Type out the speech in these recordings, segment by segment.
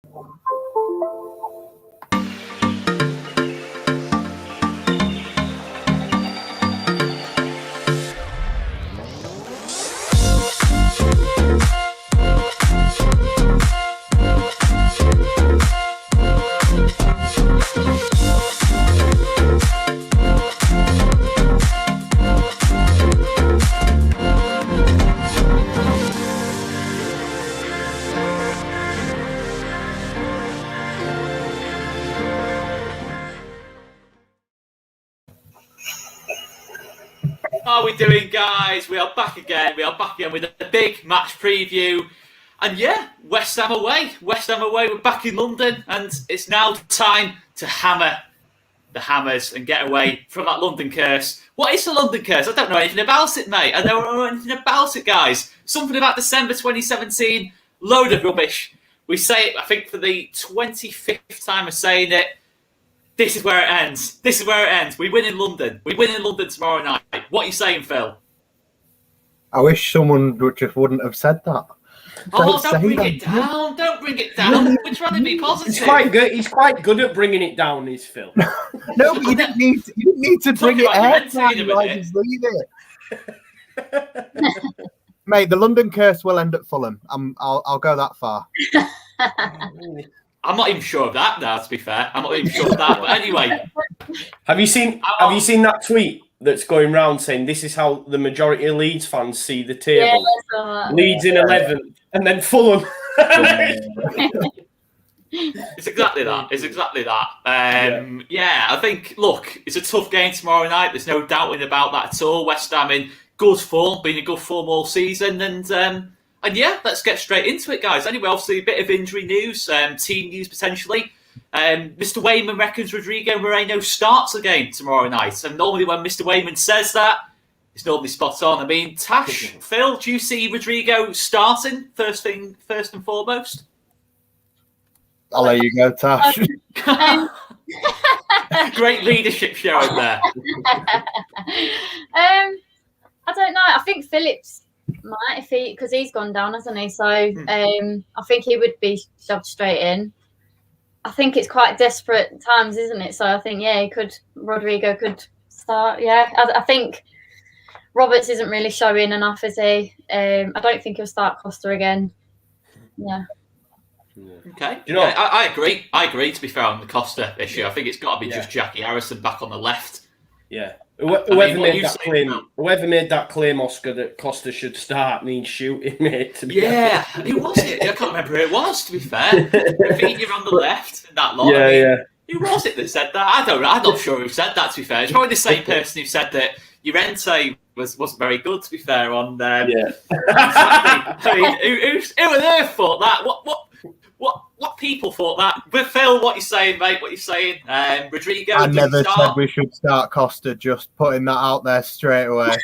How are we doing, guys? We are back again. We are back again with a big match preview. And yeah, West Ham away. West Ham away. We're back in London. And it's now time to hammer the hammers and get away from that London curse. What is the London curse? I don't know anything about it, mate. I don't know anything about it, guys. Something about December 2017. Load of rubbish. We say it, I think, for the 25th time of saying it. This is where it ends. This is where it ends. We win in London. We win in London tomorrow night. What are you saying, Phil? I wish someone just wouldn't have said that. Don't bring it down. Don't bring it down. We're trying to be positive. He's quite good. He's quite good at bringing it down, is Phil. No, but you didn't need to bring it out. Just leave it. Mate, the London curse will end at Fulham. I'll go that far. I'm not even sure of that now, to be fair. I'm not even sure of that. But anyway. Have you seen that tweet that's going round saying this is how the majority of Leeds fans see the table? Yeah, Leeds in 11th and then Fulham. It's exactly that. It's exactly that. Yeah, I think, look, it's a tough game tomorrow night. There's no doubting about that at all. West Ham in good form, been in good form all season. And yeah, let's get straight into it, guys. Anyway, obviously a bit of injury news, team news potentially. Mr. Wayman reckons Rodrigo Moreno starts again tomorrow night. And normally when Mr. Wayman says that, it's normally spot on. I mean, Tash, Phil, do you see Rodrigo starting first and foremost? I'll let you go, Tash. Great leadership showing there. I don't know. I think Phillips might, because he's gone down, hasn't he? So I think he would be shoved straight in. I think it's quite desperate times, isn't it? So I think Rodrigo could start. Yeah, I think Roberts isn't really showing enough, is he? I don't think he'll start Costa again. Yeah. Okay. You know, I agree. I agree. To be fair on the Costa issue, I think it's got to be just Jackie Harrison back on the left. Yeah. Whoever made that claim, Oscar, that Costa should start needs shooting, mate. Who was it? I can't remember who it was, to be fair. Rafinha on the left and that lot. Who was it that said that? I'm not sure who said that, to be fair. It's probably the same person who said that Llorente wasn't very good, to be fair, on Saturday. I mean, who on earth thought that? What people thought that? But Phil, what you saying, mate? What you saying? Rodrigo. I never said we should start Costa. Just putting that out there straight away.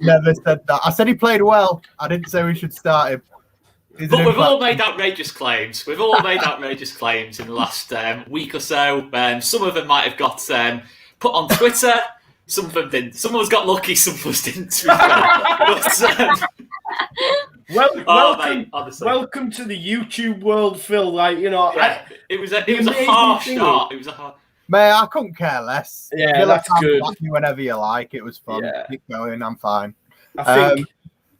Never said that. I said he played well. I didn't say we should start him. But we've all made outrageous claims. We've all made outrageous claims in the last week or so. Some of them might have got put on Twitter. Some of them didn't. Some of us got lucky. Some of us didn't. To be fair. Welcome to the YouTube world, Phil. It was a harsh start. It was a hard. Mate, I couldn't care less. Yeah, that's good. Whenever you like, it was fun. Yeah. Keep going. I'm fine. I think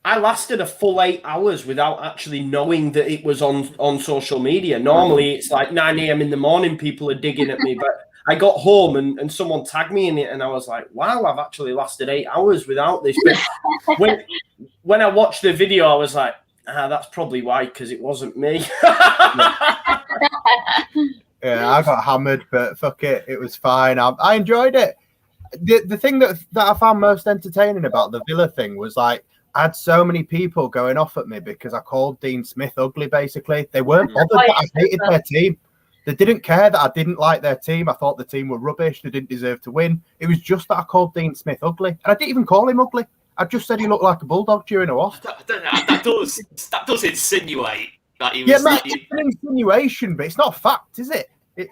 I lasted a full 8 hours without actually knowing that it was on social media. Normally, it's like 9 a.m. in the morning. People are digging at me, but I got home and someone tagged me in it, and I was like, "Wow, I've actually lasted 8 hours without this." But when I watched the video, I was like, "That's probably why, because it wasn't me." Yeah, I got hammered, but fuck it, it was fine. I enjoyed it. The thing that I found most entertaining about the Villa thing was I had so many people going off at me because I called Dean Smith ugly. Basically, they weren't bothered that I hated their team. They didn't care that I didn't like their team. I thought the team were rubbish. They didn't deserve to win. It was just that I called Dean Smith ugly. And I didn't even call him ugly. I just said he looked like a bulldog during a wasp. I don't know. That does insinuate that he was... Yeah, mate, it's an insinuation, but it's not a fact, is it? It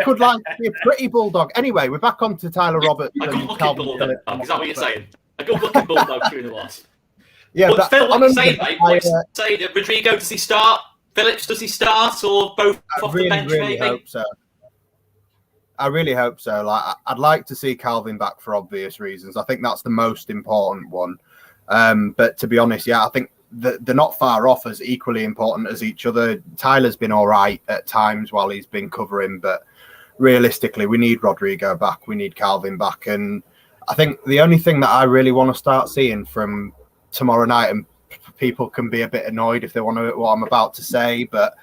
could be a pretty bulldog. Anyway, we're back on to Tyler Roberts. A good-looking bulldog. Is that what you're saying? A good-looking bulldog during the wasp. Yeah, but Phil, what are you saying, mate? What are you saying? Rodrigo, does he start Phillips, does he start or both off the bench? Really maybe. Hope so. I really hope so. Like, I'd like to see Calvin back for obvious reasons. I think that's the most important one. But to be honest, yeah, I think they're not far off as equally important as each other. Tyler's been all right at times while he's been covering, but realistically, we need Rodrigo back. We need Calvin back. And I think the only thing that I really want to start seeing from tomorrow night, and people can be a bit annoyed if they want to what I'm about to say, but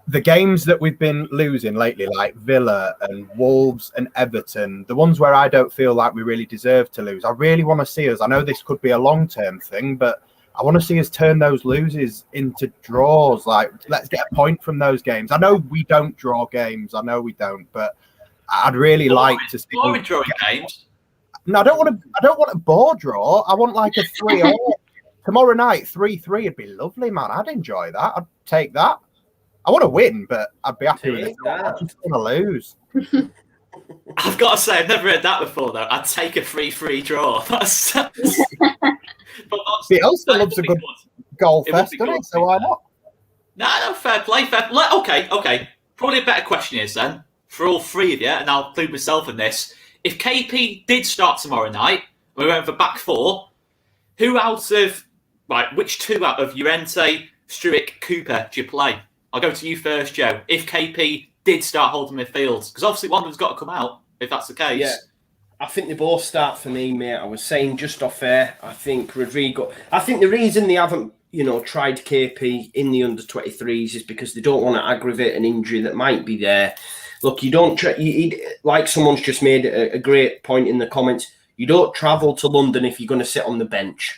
the games that we've been losing lately, like Villa and Wolves and Everton, the ones where I don't feel like we really deserve to lose, I really want to see us. I know this could be a long-term thing, but I want to see us turn those loses into draws. Like, let's get a point from those games. I know we don't draw games. I know we don't, but I'd really like to see. Drawing games. No, I don't want a bore draw. I want like a 3-0. Tomorrow night, 3-3 would be lovely, man. I'd enjoy that. I'd take that. I want to win, but I'd be happy with it. I just want to lose. I've got to say, I've never heard that before, though. I'd take a 3-3 draw. He also loves a good goal fest, doesn't he? So why not? No, fair play. Okay. Probably a better question is then, for all three of you, and I'll include myself in this, if KP did start tomorrow night, we went for back four, which two out of Llorente, Struijk, Cooper do you play? I'll go to you first, Joe. If KP did start holding midfield, because obviously one of them's got to come out, if that's the case. Yeah, I think they both start for me, mate. I was saying just off air, I think Rodrigo... I think the reason they haven't, tried KP in the under-23s is because they don't want to aggravate an injury that might be there. Look, you don't... like someone's just made a great point in the comments, you don't travel to London if you're going to sit on the bench.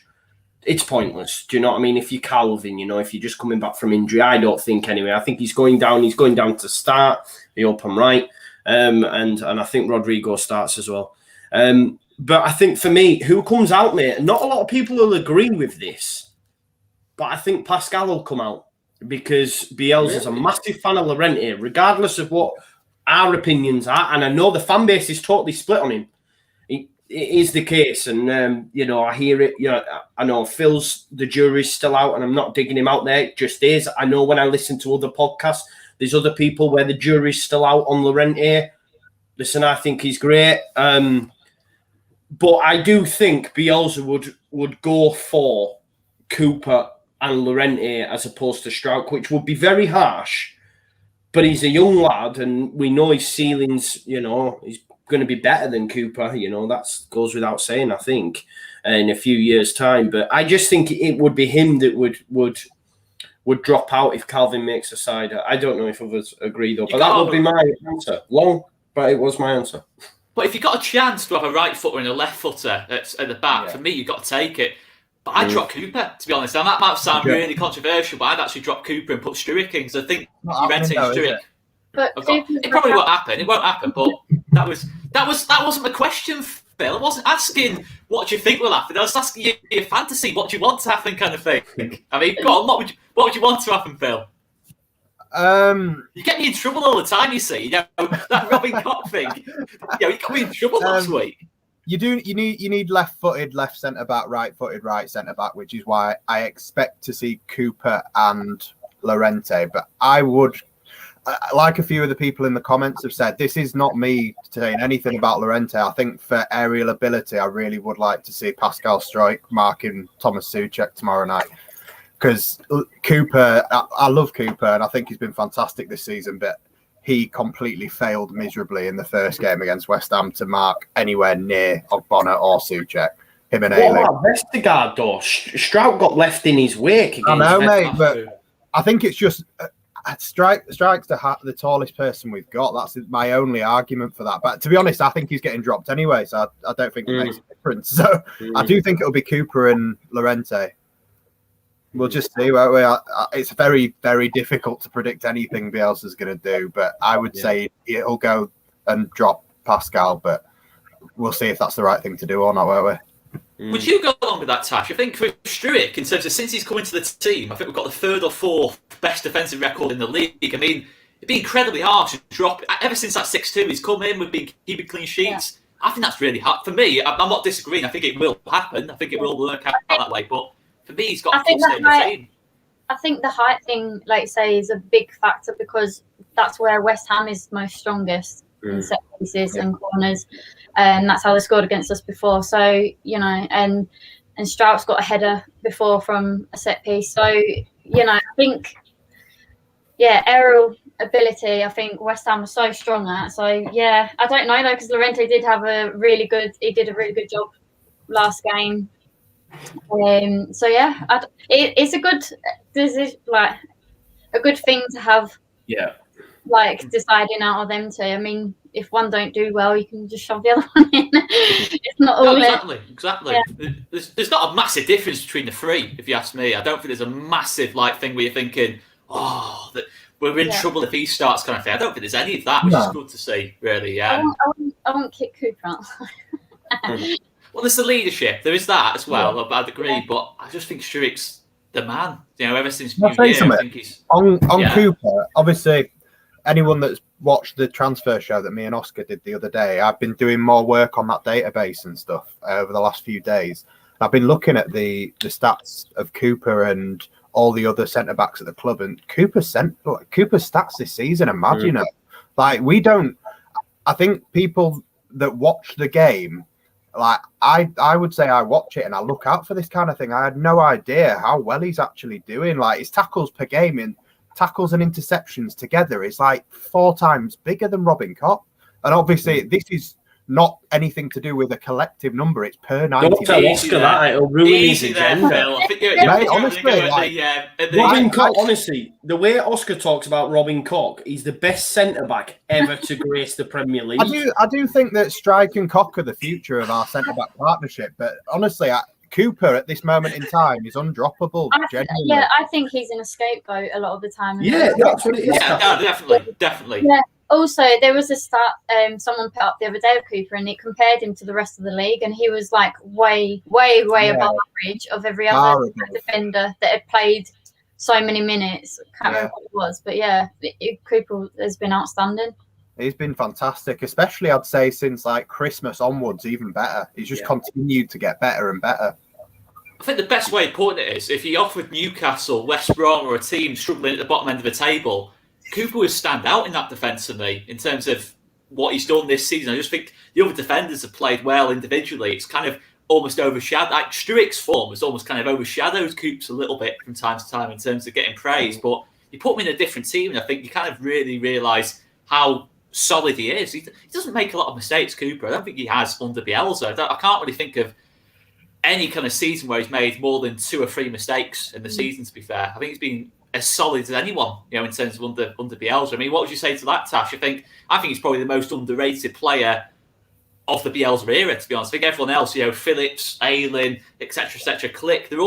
It's pointless. Do you know what I mean? If you're Calvin, if you're just coming back from injury, I don't think anyway. I think he's going down. He's going down to start. I hope I'm right. And I think Rodrigo starts as well. But I think for me, who comes out, mate? Not a lot of people will agree with this, but I think Pascal will come out because Bielsa's a massive fan of Llorente, regardless of what our opinions are. And I know the fan base is totally split on him. It is the case, and I hear it. I know Phil's the jury's still out, and I'm not digging him out there. It just is. I know when I listen to other podcasts, there's other people where the jury's still out on Llorente. Listen, I think he's great, but I do think Bielsa would go for Cooper and Llorente as opposed to Struijk, which would be very harsh. But he's a young lad, and we know his ceiling's. He's going to be better than Cooper, that goes without saying, I think, in a few years' time. But I just think it would be him that would drop out if Calvin makes a side. I don't know if others agree, though. But that would be my answer. Long, but it was my answer. But if you've got a chance to have a right footer and a left footer at the back, for me, you've got to take it. But I'd drop Cooper, to be honest. And that might sound really controversial, but I'd actually drop Cooper and put Struijk in, because I think you renting Struijk. It probably won't happen. It won't happen. But that wasn't my question, Phil. I wasn't asking what do you think will happen. I was asking you your fantasy. What do you want to happen, kind of thing. I mean, go on. What would you want to happen, Phil? You get me in trouble all the time. You see, that Robin Koch thing. You got me in trouble last week. You need left-footed left centre back, right-footed right centre back, which is why I expect to see Cooper and Llorente. But I would. Like a few of the people in the comments have said, this is not me saying anything about Llorente. I think for aerial ability, I really would like to see Pascal Struijk marking Thomas Souček tomorrow night. Because Cooper, I love Cooper, and I think he's been fantastic this season, but he completely failed miserably in the first game against West Ham to mark anywhere near Ogbonna or Souček. Him and What about Vestergaard, though? Struijk got left in his wake against I know, mate, but I think it's just... Struijk's the tallest person we've got. That's my only argument for that. But to be honest, I think he's getting dropped anyway, so I don't think it makes a difference. So I do think it'll be Cooper and Llorente. We'll just see. It's very, very difficult to predict anything Bielsa's going to do, but I would say he'll go and drop Pascal, but we'll see if that's the right thing to do or not, won't we? Would you go along with that, Tash? I think with Struijk, in terms of since he's come into the team, I think we've got the third or fourth best defensive record in the league. I mean, it'd be incredibly harsh to drop. Ever since that 6-2, he's come in, we've been keeping clean sheets. Yeah. I think that's really hard. For me, I'm not disagreeing. I think it will happen. I think it will work out that way. But for me, he's got to stay in the team. I think the height thing, like you say, is a big factor because that's where West Ham is most strongest in set pieces and corners, and that's how they scored against us before. So you know, and Strout's got a header before from a set piece. So you know, I think aerial ability. I think West Ham was so strong at. So yeah, I don't know though because Llorente did have a really good. He did a really good job last game. So yeah, it's a good. This is like a good thing to have. Yeah. Like deciding out of them two. I mean, if one don't do well, you can just shove the other one in. It's not all exactly. Yeah. There's not a massive difference between the three, if you ask me. I don't think there's a massive like thing where you're thinking, oh, that we're in trouble if he starts kind of thing. I don't think there's any of that, which is good to see, really. Yeah. I won't kick Cooper out. Well, there's the leadership. There is that as well. Yeah. I'd agree, but I just think Sturrock's the man. You know, ever since New Year, I think he's on Cooper. Obviously, anyone that's watched the transfer show that me and Oscar did the other day, I've been doing more work on that database and stuff over the last few days. I've been looking at the stats of Cooper and all the other centre backs at the club, and Cooper's stats this season are mad. You know, like we don't. I think people that watch the game. Like I would say I watch it and I look out for this kind of thing. I had no idea how well he's actually doing. Like his tackles per game in tackles and interceptions together is like 4 times bigger than Robin Koch. And obviously this is not anything to do with a collective number. It's per 90. Don't tell Oscar that. It'll ruin his agenda. Mate, honestly, Robin Koch, honestly, the way Oscar talks about Robin Koch, he's the best centre-back ever to grace the Premier League. I do think that Strike and Koch are the future of our centre-back partnership. But honestly, Cooper at this moment in time is undroppable. Yeah, I think he's in a scapegoat a lot of the time. Yeah, that's what it is. Yeah, definitely. Yeah. Also, there was a stat someone put up the other day of Cooper, and it compared him to the rest of the league, and he was like way above average of every other defender that had played so many minutes. Can't remember what it was, but yeah, Cooper has been outstanding. He's been fantastic, especially I'd say since like Christmas onwards, even better. He's just continued to get better and better. I think the best way of putting it is if he offered Newcastle, West Brom, or a team struggling at the bottom end of the table, Cooper would stand out in that defence for me in terms of what he's done this season. I just think the other defenders have played well individually. It's kind of almost overshadowed. Like Sturrock's form has almost kind of overshadowed Coops a little bit from time to time in terms of getting praise. But you put him in a different team, and I think you kind of really realise how solid he is. He doesn't make a lot of mistakes, Cooper. I don't think he has under Bielsa. I can't really think of any kind of season where he's made more than 2 or 3 mistakes in the season, to be fair. I think he's been as solid as anyone, you know, in terms of under Bielsa. I mean, what would you say to that, Tash? I think he's probably the most underrated player of the Bielsa era, to be honest. I think everyone else, you know, Phillips, Ayling, etc., Click, they've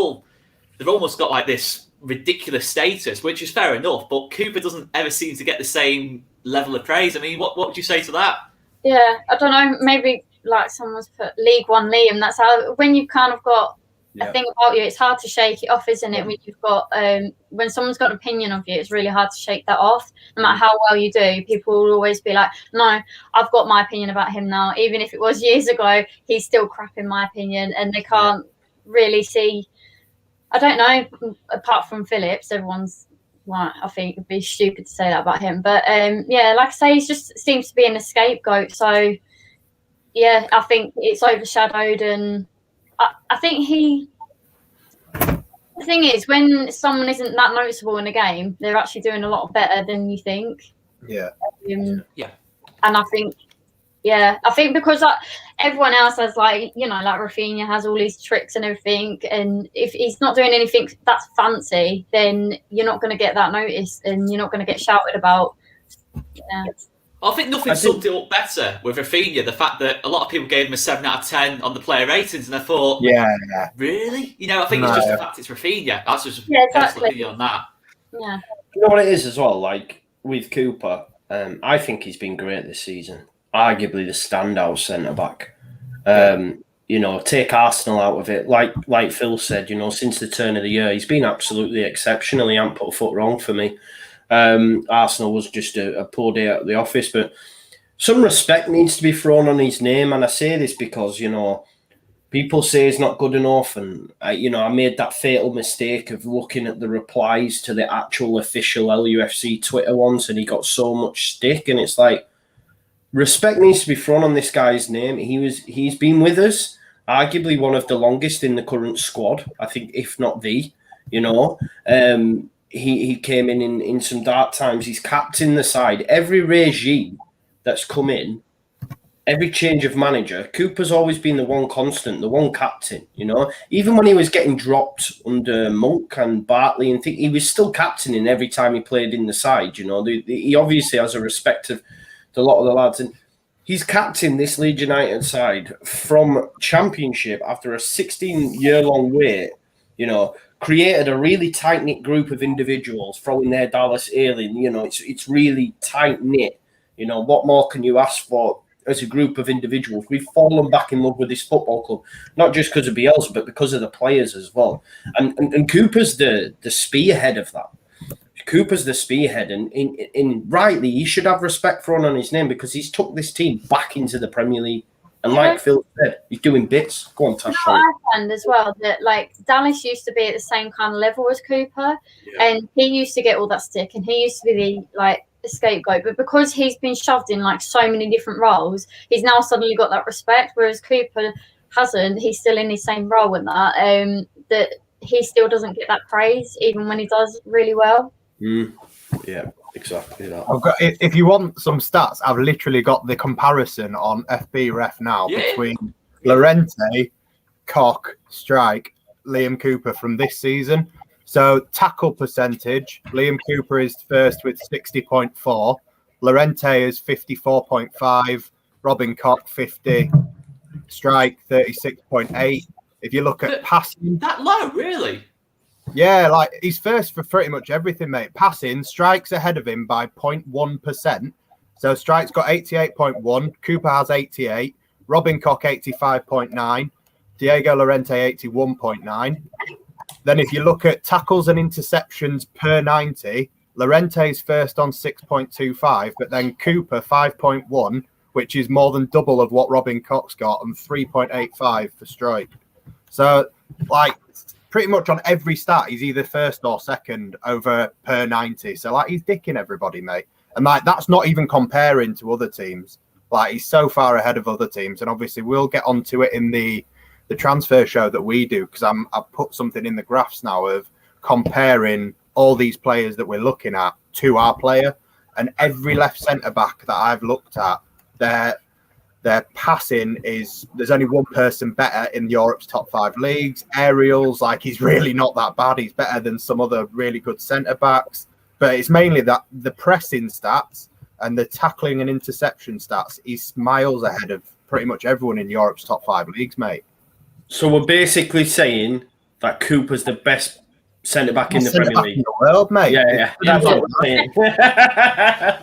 almost got like this ridiculous status, which is fair enough, but Cooper doesn't ever seem to get the same level of praise. I mean, what would you say to that? Yeah, I don't know, maybe like someone's put League One Liam. That's how, when you've kind of got a thing about you, it's hard to shake it off, isn't it? When you've got when someone's got an opinion of you, it's really hard to shake that off. No matter how well you do, people will always be like, no, I've got my opinion about him now. Even if it was years ago, he's still crap in my opinion, and they can't really see. I don't know, apart from Phillips, everyone's like, I think it'd be stupid to say that about him. But yeah, like I say, he just seems to be in a scapegoat. So yeah, I think it's overshadowed, and I think the thing is, when someone isn't that noticeable in a game, they're actually doing a lot better than you think. Yeah. And I think because everyone else has, like, you know, like Rafinha has all these tricks and everything, and if he's not doing anything that's fancy, then you're not going to get that notice, and you're not going to get shouted about. Yeah. I think nothing summed it up better with Rafinha, the fact that a lot of people gave him a 7 out of 10 on the player ratings, and I thought, really? You know, I think it's just the fact it's Rafinha. That's just a personal opinion on that. Yeah. You know what it is as well, like with Cooper, I think he's been great this season. Arguably the standout centre-back. You know, take Arsenal out of it. Like Phil said, you know, since the turn of the year, he's been absolutely exceptional. He hasn't put a foot wrong for me. Arsenal was just a poor day at the office, but some respect needs to be thrown on his name. And I say this because, you know, people say he's not good enough, and I made that fatal mistake of looking at the replies to the actual official LUFC Twitter once, and he got so much stick, and it's like, respect needs to be thrown on this guy's name. He's been with us, arguably one of the longest in the current squad, I think, if not the, he came in some dark times. He's captained the side. Every regime that's come in, every change of manager, Cooper's always been the one constant, the one captain, Even when he was getting dropped under Monk and Bartley and he was still captaining every time he played in the side, He obviously has a respect of a lot of the lads. And he's captained this Leeds United side from Championship after a 16-year-long wait, created a really tight-knit group of individuals, throwing their Dallas Ayling, it's really tight-knit. What more can you ask for as a group of individuals? We've fallen back in love with this football club, not just because of Bielsa, but because of the players as well. And Cooper's the spearhead of that. Cooper's the spearhead, and rightly, he should have respect thrown on his name because he's took this team back into the Premier League. And like Phil said, he's doing bits. Go on, Tash. I found as well that Dallas used to be at the same kind of level as Cooper, and he used to get all that stick, and he used to be the scapegoat. But because he's been shoved in so many different roles, he's now suddenly got that respect. Whereas Cooper hasn't. He's still in his same role in that. That he still doesn't get that praise, even when he does really well. Yeah, exactly that. If you want some stats, I've literally got the comparison on FB Ref now between Llorente, Koch, Strike, Liam Cooper from this season. So tackle percentage, Liam Cooper is first with 60.4, Llorente is 54.5, Robin Koch 50, Strike 36.8. If you look at passing, that low, really? Yeah, he's first for pretty much everything, mate. Passing, Strike's ahead of him by 0.1%. So Strike's got 88.1, Cooper has 88, Robin Koch 85.9, Diego Llorente 81.9. Then if you look at tackles and interceptions per 90, Llorente's first on 6.25, but then Cooper 5.1, which is more than double of what Robin Koch's got, and 3.85 for Strike. So, pretty much on every stat, he's either first or second over per 90. So, he's dicking everybody, mate. And, that's not even comparing to other teams. He's so far ahead of other teams. And obviously, we'll get onto it in the transfer show that we do, because I've put something in the graphs now of comparing all these players that we're looking at to our player. And every left centre-back that I've looked at, their passing is, there's only one person better in Europe's top 5 leagues. Aerials, he's really not that bad. He's better than some other really good centre-backs. But it's mainly that the pressing stats and the tackling and interception stats, he's miles ahead of pretty much everyone in Europe's top 5 leagues, mate. So we're basically saying that Cooper's the best centre-back in the Premier League. In the world, mate. Yeah. That's what we're saying.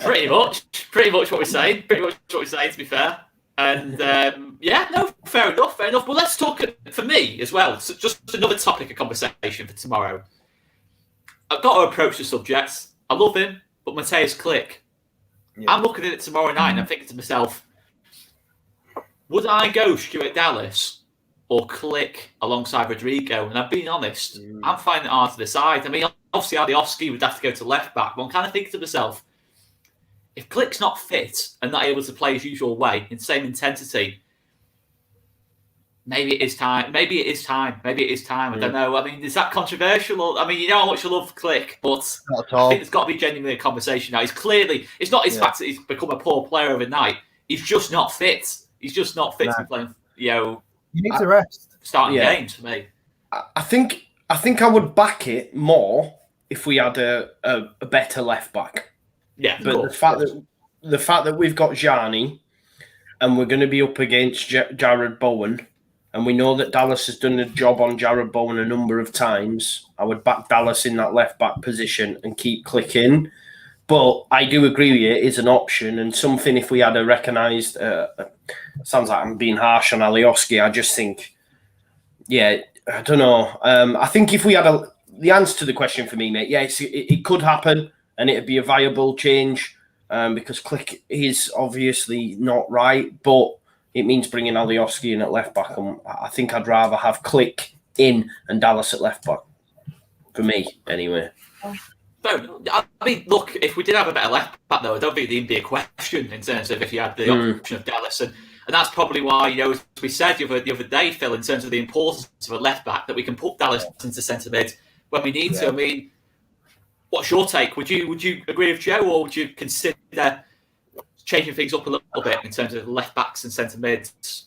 Pretty much what we're saying. To be fair. And fair enough. But let's talk for me as well. So just another topic of conversation for tomorrow. I've got to approach the subject. I love him, but Mateusz Klich. Yeah. I'm looking at it tomorrow night and I'm thinking to myself, would I go Stuart Dallas or Klich alongside Rodrigo? And I'm being honest, I'm finding it hard to decide. I mean, obviously, Alioski would have to go to left back, but I'm kind of thinking to myself, if Klich's not fit and not able to play his usual way in the same intensity, maybe it is time. I don't know. I mean, is that controversial? I mean, you know how much I love Klich, but I think there's got to be genuinely a conversation now. It's not his fact that he's become a poor player overnight. He's just not fit. He's just not fit to be playing, You need to rest. Starting games for me. I think I would back it more if we had a better left back. Yeah, but the fact that we've got Gianni and we're going to be up against Jared Bowen, and we know that Dallas has done a job on Jared Bowen a number of times, I would back Dallas in that left back position and keep Klich in. But I do agree with you, it is an option and something. If we had a recognised, sounds like I'm being harsh on Alioski. I just think, I don't know. I think if we had the answer to the question for me, mate, it could happen. And it'd be a viable change because Klich is obviously not right. But it means bringing Alioski in at left back. And I think I'd rather have Click in and Dallas at left back. For me, anyway. I mean, look, if we did have a better left back, though, I don't think there'd be a question in terms of if you had the option of Dallas. And that's probably why, as we said the other day, Phil, in terms of the importance of a left back, that we can put Dallas into centre mid when we need to. I mean, what's your take? Would you agree with Joe, or would you consider changing things up a little bit in terms of left backs and centre mids?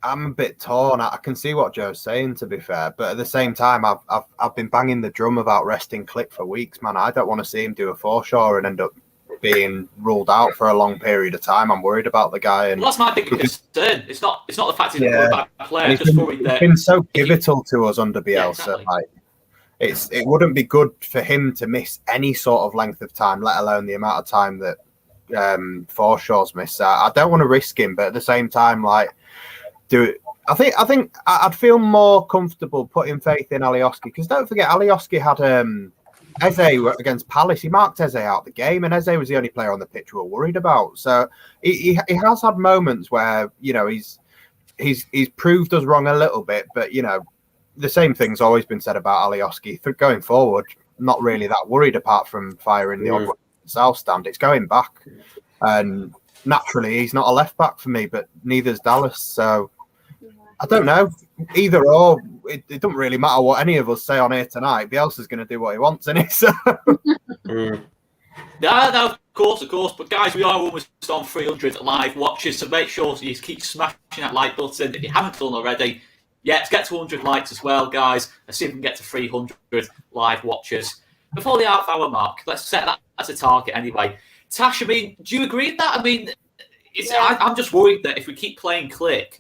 I'm a bit torn. I can see what Joe's saying, to be fair, but at the same time, I've been banging the drum about resting Click for weeks, man. I don't want to see him do a foreshore and end up being ruled out for a long period of time. I'm worried about the guy, and that's my big concern. It's not the fact he's a bad player. I'm just worried that he's been so pivotal to us under Bielsa. Yeah, exactly. Like, it wouldn't be good for him to miss any sort of length of time, let alone the amount of time that Foreshaw's missed. I don't want to risk him, but at the same time, like, I think I'd feel more comfortable putting faith in Alioski, because don't forget, Alioski had Eze against Palace. He marked Eze out the game, and Eze was the only player on the pitch we were worried about. So he has had moments where he's proved us wrong a little bit, but the same thing's always been said about Alioski. Going forward, not really that worried, apart from firing the odd one south stand. It's going back, and naturally he's not a left back for me, but neither's Dallas. So I don't know. Either or, it doesn't really matter what any of us say on here tonight. Bielsa's going to do what he wants, isn't he? So. No, of course. But guys, we are almost on 300 live watches, so make sure you keep smashing that like button if you haven't done already. Yeah, let's get to 100 likes as well, guys. Let's see if we can get to 300 live watches before the half-hour mark. Let's set that as a target anyway. Tash, I mean, do you agree with that? I mean, I'm just worried that if we keep playing Click,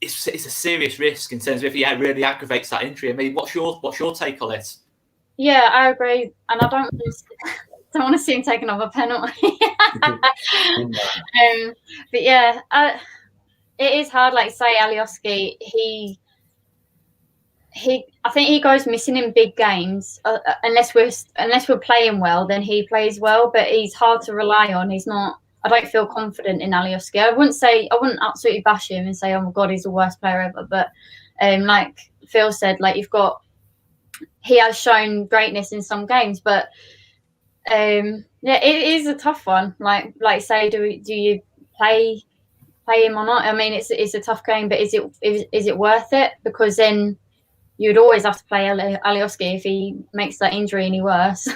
it's a serious risk in terms of if he really aggravates that injury. I mean, what's your take on it? Yeah, I agree, and I don't want to see him take another penalty. But yeah, it is hard. Like say, Alioski, I think he goes missing in big games. Unless we're playing well, then he plays well. But he's hard to rely on. He's not. I don't feel confident in Alioski. I wouldn't absolutely bash him and say, oh my God, he's the worst player ever. But like Phil said, like he has shown greatness in some games, but yeah, it is a tough one. Like say, do you play him or not? I mean, it's a tough game, but is it worth it? Because then you'd always have to play Alioski if he makes that injury any worse.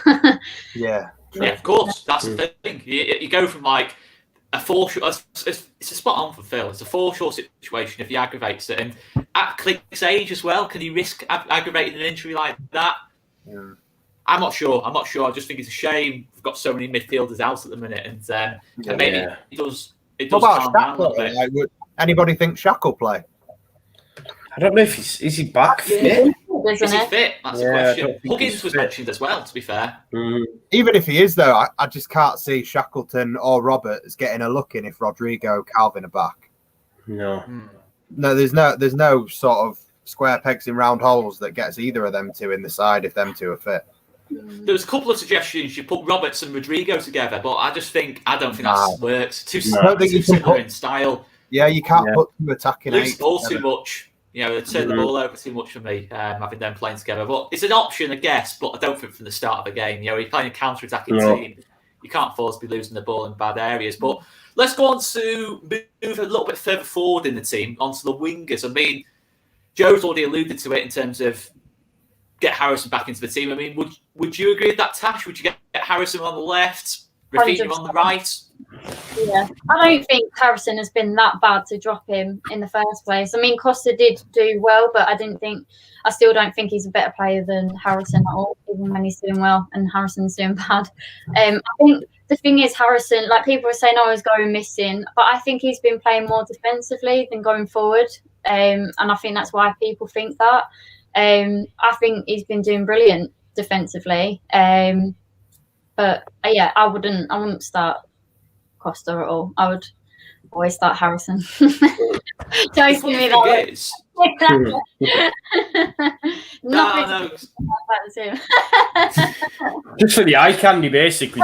Yeah. Yeah, of course. That's the thing. You go from like a foreshore. It's a spot on for Phil. It's a foreshore situation if he aggravates it, and at Click's age as well, can he risk aggravating an injury like that? Yeah. I'm not sure. I just think it's a shame we've got so many midfielders out at the minute, and maybe it does. What about Shaq? Like, would anybody think Shaq will play? I don't know if is he back fit? Is he fit? That's the question. Huggins was mentioned as well, to be fair. Even if he is, though, I just can't see Shackleton or Roberts getting a look in if Rodrigo, Calvin are back. No. No, there's no sort of square pegs in round holes that gets either of them two in the side if them two are fit. There's a couple of suggestions. You put Roberts and Rodrigo together, but I don't think that works. Too similar in style. Yeah, you can't put two attacking lose the ball too much. They turn the ball over too much for me, having them playing together. But it's an option, I guess, but I don't think from the start of the game. You're playing a counter-attacking team. You can't afford to be losing the ball in bad areas. But let's go on to move a little bit further forward in the team, onto the wingers. I mean, Joe's already alluded to it in terms of get Harrison back into the team. I mean, would you agree with that, Tash? Would you get Harrison on the left, Rafinha on the right? Yeah, I don't think Harrison has been that bad to drop him in the first place. I mean, Costa did do well, but I still don't think he's a better player than Harrison at all, even when he's doing well and Harrison's doing bad. I think the thing is, Harrison, like people are saying, oh, he's going missing, but I think he's been playing more defensively than going forward, and I think that's why people think that. I think he's been doing brilliant defensively, but yeah, I wouldn't start Costa at all. I would always start Harrison. Joe's giving me that. No. Just for the eye candy, basically.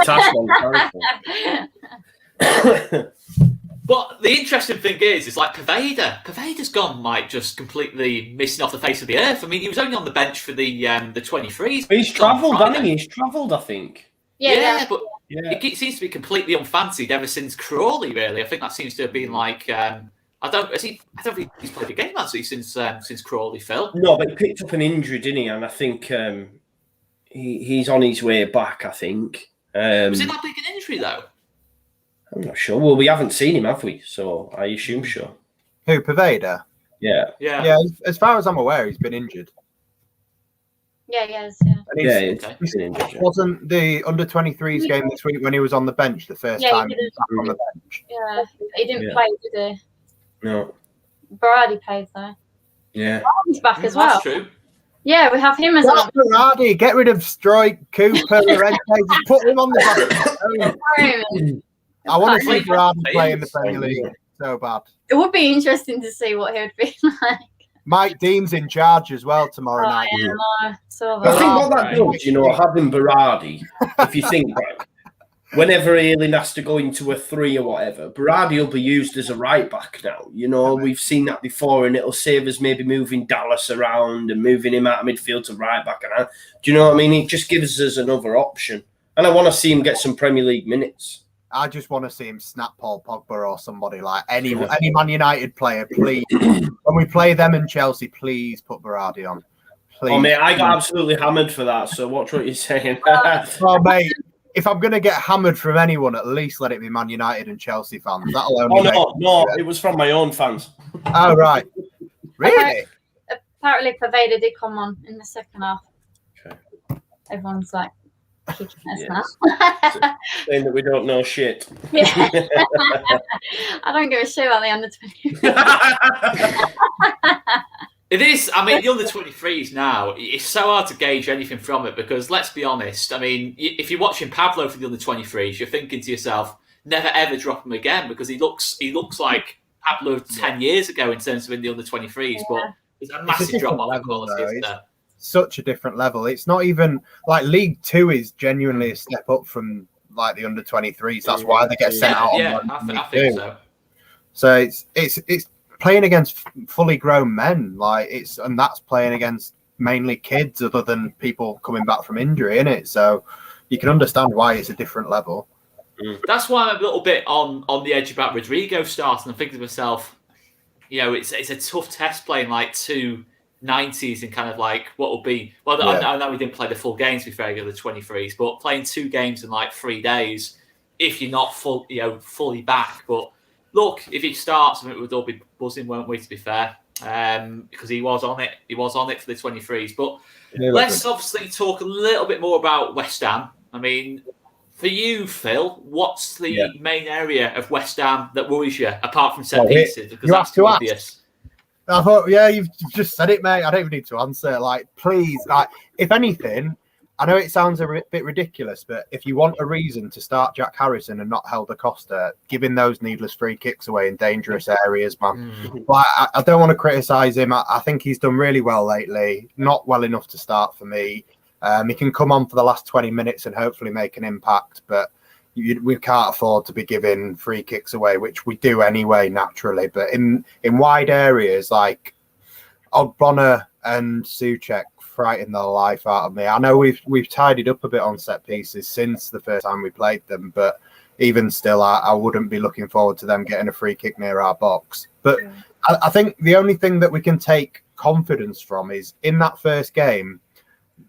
But the interesting thing is like Pervader's gone like just completely missing off the face of the earth. I mean, he was only on the bench for the 23s. He's travelled, hasn't he? He's travelled, I think. Yeah, but it seems to be completely unfancied ever since Crawley. Really, I think that seems to have been like I don't think he's played a game, has he, since Crawley, Phil? No, but he picked up an injury, didn't he? And I think he's on his way back. I think. Was it that big an injury though? I'm not sure. Well, we haven't seen him, have we? So I assume so. Who, Pervader? Yeah. As far as I'm aware, he's been injured. Yeah, he has. Yeah. He's been injured. Wasn't the under-23s game this week when he was on the bench the first time he was back on the bench? Yeah, he didn't play, did he? No. Berardi played though. Yeah. He's back as well. That's true. Yeah, we have him as well. Berardi, get rid of Stroik, Cooper, Llorente, just put him on the bench. I want to see Berardi play in the Premier League so bad. It would be interesting to see what he would be like. Mike Dean's in charge as well tomorrow night. Yeah, I think what that does, having Berardi, if you think back, whenever Ayling has to go into a 3 or whatever, Berardi will be used as a right back now. We've seen that before, and it'll save us maybe moving Dallas around and moving him out of midfield to right back. And do you know what I mean? It just gives us another option. And I want to see him get some Premier League minutes. I just want to see him snap Paul Pogba or somebody like any Man United player, please. When we play them in Chelsea, please put Berardi on. Please. Oh, mate, I got absolutely hammered for that, so watch what you're saying. Oh, mate, if I'm going to get hammered from anyone, at least let it be Man United and Chelsea fans. That'll only no, it was from my own fans. Oh, right. Really? Apparently, Pervader did come on in the second half. Okay. Everyone's like, kicking us now. Saying that we don't know shit. Yeah. I don't give a shit about the under-20. It is. I mean, the under-23s now, it's so hard to gauge anything from it because, let's be honest, I mean, if you're watching Pablo for the under-23s, you're thinking to yourself, never ever drop him again because he looks like Pablo 10 years ago in terms of in the under-23s, but there's a massive drop-off in quality, isn't there? Such a different level. It's not even like League 2 is genuinely a step up from like the under-23s. That's why they get sent out. Yeah, I think so. So it's playing against fully grown men, and that's playing against mainly kids, other than people coming back from injury, isn't it? So you can understand why it's a different level. That's why I'm a little bit on the edge about Rodrigo starting. I'm thinking to myself, it's a tough test playing like 2 90s and kind of like what will be. Well, I know we didn't play the full games before the 23s, but playing 2 games in like 3 days, if you're not fully back. But look, if he starts, I think we'd all be buzzing, won't we? To be fair, because he was on it. He was on it for the 23s. But let's obviously talk a little bit more about West Ham. I mean, for you, Phil, what's the main area of West Ham that worries you, apart from set pieces? Because that's too obvious. I thought, you've just said it, mate. I don't even need to answer. Please, if anything, I know it sounds a bit ridiculous, but if you want a reason to start Jack Harrison and not Helder Costa, giving those needless free kicks away in dangerous areas, man. I don't want to criticise him. I think he's done really well lately. Not well enough to start for me. He can come on for the last 20 minutes and hopefully make an impact, but we can't afford to be giving free kicks away, which we do anyway, naturally. But in wide areas like Ogbonna and Souček frighten the life out of me. I know we've tidied up a bit on set pieces since the first time we played them, but even still, I wouldn't be looking forward to them getting a free kick near our box. But I think the only thing that we can take confidence from is in that first game,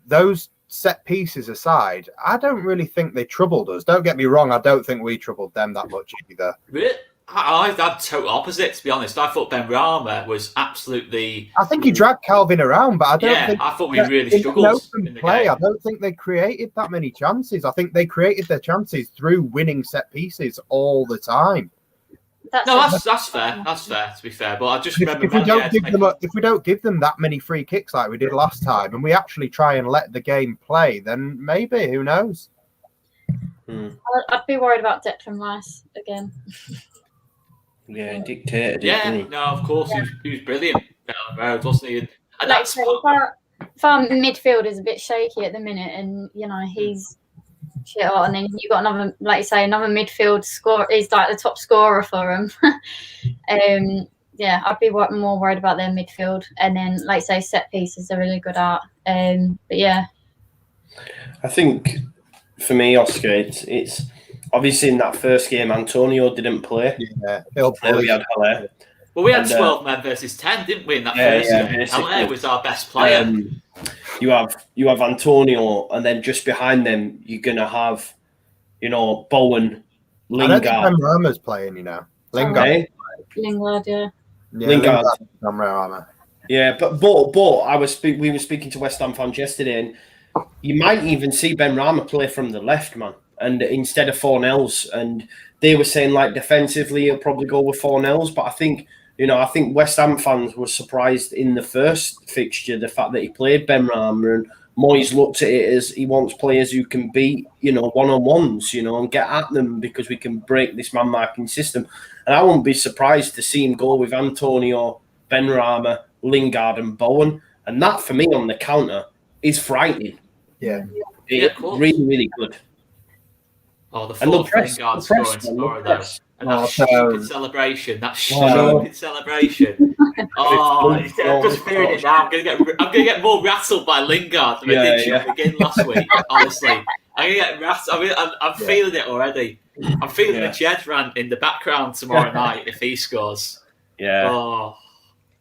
those set pieces aside, I don't really think they troubled us. Don't get me wrong, I don't think we troubled them that much either. Really? I had total opposite, to be honest. I thought Ben Rama was absolutely... I think he dragged Calvin around, but I don't think... I thought we really struggled in the play. game. I don't think they created that many chances. I think they created their chances through winning set pieces all the time. That's fair. That's fair, to be fair. But I just remember... If we don't give them that many free kicks like we did last time, and we actually try and let the game play, then maybe, who knows? I'd be worried about Declan Rice again. Yeah, he dictated. No, of course, he was brilliant down the road, wasn't he? And our midfield is a bit shaky at the minute, and he's shit hot, and then you got another, like you say, another midfield score. He's like the top scorer for them. Yeah, I'd be more worried about their midfield, and then, like you say, set pieces are really good at. But yeah, I think for me, Oscar, it's obviously in that first game, Antonio didn't play. Yeah, We had Haller. Well, we had 12 men versus 10, didn't we, in that first game? Haller was our best player. You have Antonio, and then just behind them, you're gonna have, Bowen, Lingard. I don't think Rama's playing, Lingard. Lingard, yeah. Lingard. Rama. Yeah, but we were speaking to West Ham fans yesterday, and you might even see Ben Rama play from the left, man, and instead of Fornells, and they were saying like defensively he'll probably go with Fornells, but I think West Ham fans were surprised in the first fixture the fact that he played Ben Rama, and Moyes looked at it as he wants players who can beat one-on-ones, and get at them because we can break this man marking system. And I won't be surprised to see him go with Antonio, Ben Rama, Lingard, and Bowen. And that, for me, on the counter, is frightening. Yeah. Really, really good. Oh, the fourth Lingard scoring tomorrow, though. And that stupid celebration. That stupid celebration. I'm just fearing it now. I'm gonna get more rattled by Lingard than I did at the beginning last week. Honestly, I'm gonna get rattled. I mean, I'm feeling it already. I'm feeling the Jed rant in the background tomorrow night if he scores. Yeah. Oh.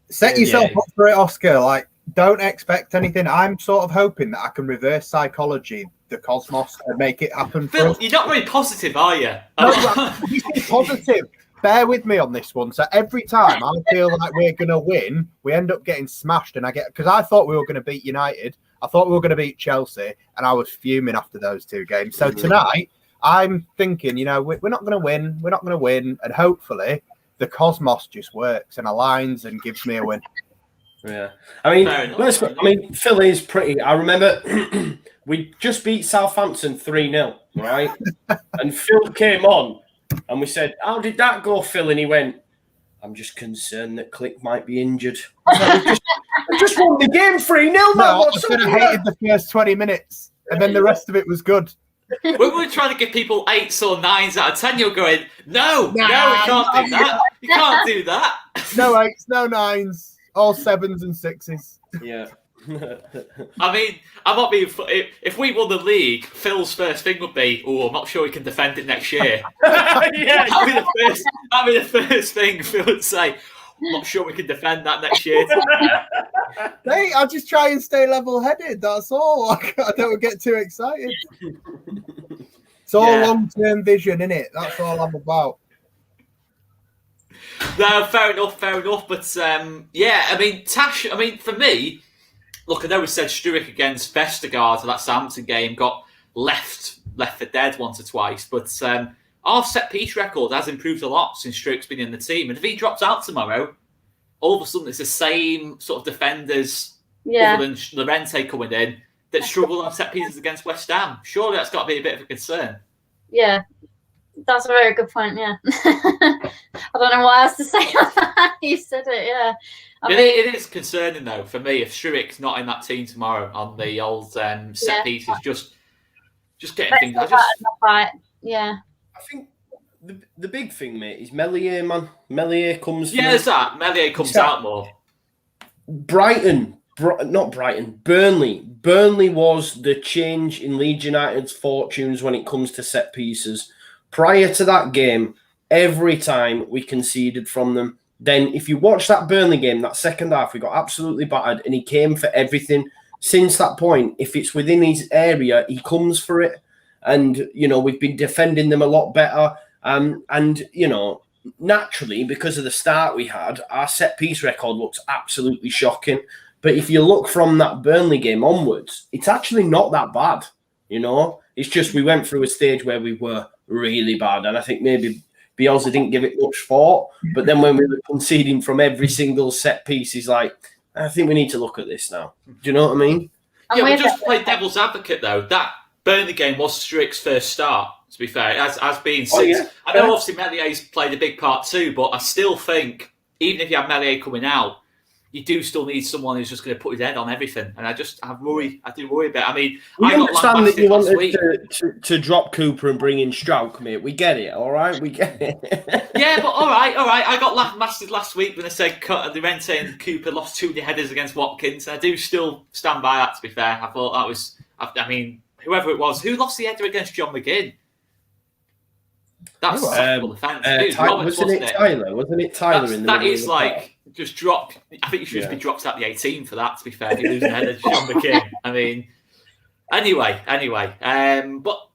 Set yourself up for it, Oscar. Like, don't expect anything. I'm sort of hoping that I can reverse psychology the cosmos and make it happen. Phil, you're not very positive, are you? No, positive. Bear with me on this one. So every time I feel like we're going to win, we end up getting smashed. And because I thought we were going to beat United. I thought we were going to beat Chelsea. And I was fuming after those two games. So tonight, I'm thinking, we're not going to win. We're not going to win. And hopefully the cosmos just works and aligns and gives me a win. Yeah. I mean, Phil is pretty. I remember we just beat Southampton 3-0, right? And Phil came on and we said, "How did that go, Phil?" And he went, "I'm just concerned that Click might be injured." I just won the game 3-0, man. No, I could have hated the first 20 minutes and then the rest of it was good. When we're trying to give people 8s or 9s out of 10, you're going, no, we can't do that. You can't do that. No 8s, no 9s, all 7s and 6s. Yeah. I mean, I'm not being. If we won the league, Phil's first thing would be, "Oh, I'm not sure we can defend it next year." Yeah, that'd be the first thing Phil would say. "I'm not sure we can defend that next year." Hey, I'll just try and stay level-headed. That's all. I don't get too excited. It's all long-term vision, isn't it? That's all I'm about. No, fair enough. But I mean, Tash. I mean, for me. Look, I know we said Struijk against Vestergaard for that Southampton game got left for dead once or twice, but our set-piece record has improved a lot since Struijk's been in the team. And if he drops out tomorrow, all of a sudden it's the same sort of defenders other than Llorente coming in that struggle on set-pieces against West Ham. Surely that's got to be a bit of a concern. Yeah, that's a very good point, yeah. I don't know what else to say on that. You said it, yeah. It is concerning, though, for me, if Struijk's not in that team tomorrow on the old set pieces, just getting things. Yeah. I think the big thing, mate, is Meslier, man. Meslier comes. Yeah, there's that. Meslier comes out more. Burnley. Burnley was the change in Leeds United's fortunes when it comes to set pieces. Prior to that game, every time we conceded from them. Then if you watch that Burnley game, that second half, we got absolutely battered and he came for everything. Since that point, if it's within his area, he comes for it. And, we've been defending them a lot better. And, naturally, because of the start we had, our set-piece record looks absolutely shocking. But if you look from that Burnley game onwards, it's actually not that bad, It's just we went through a stage where we were really bad. And I think maybe Bielsa didn't give it much thought, but then when we were conceding from every single set piece, he's like, I think we need to look at this now. Do you know what I mean? Yeah, we just played devil's advocate, though. That Burnley game was Struijk's first start, to be fair, as being six. I know obviously Mellier's played a big part too, but I still think, even if you have Meslier coming out, you do still need someone who's just going to put his head on everything. And I do worry a bit. I mean, we I got understand that you last wanted week to drop Cooper and bring in Strauch, mate. We get it, all right? We get it. Yeah, but all right. I got masted last week when they said they went saying Cooper lost 2 headers against Watkins. I do still stand by that, to be fair. I thought that was, I mean, whoever it was, who lost the header against John McGinn? That's sackable offence. Wasn't it Tyler? Wasn't it Tyler in the that middle is of the like park? just drop. I think you should just be dropped at the 18 for that. To be fair, if you lose a header to John McGinn. I mean, anyway. But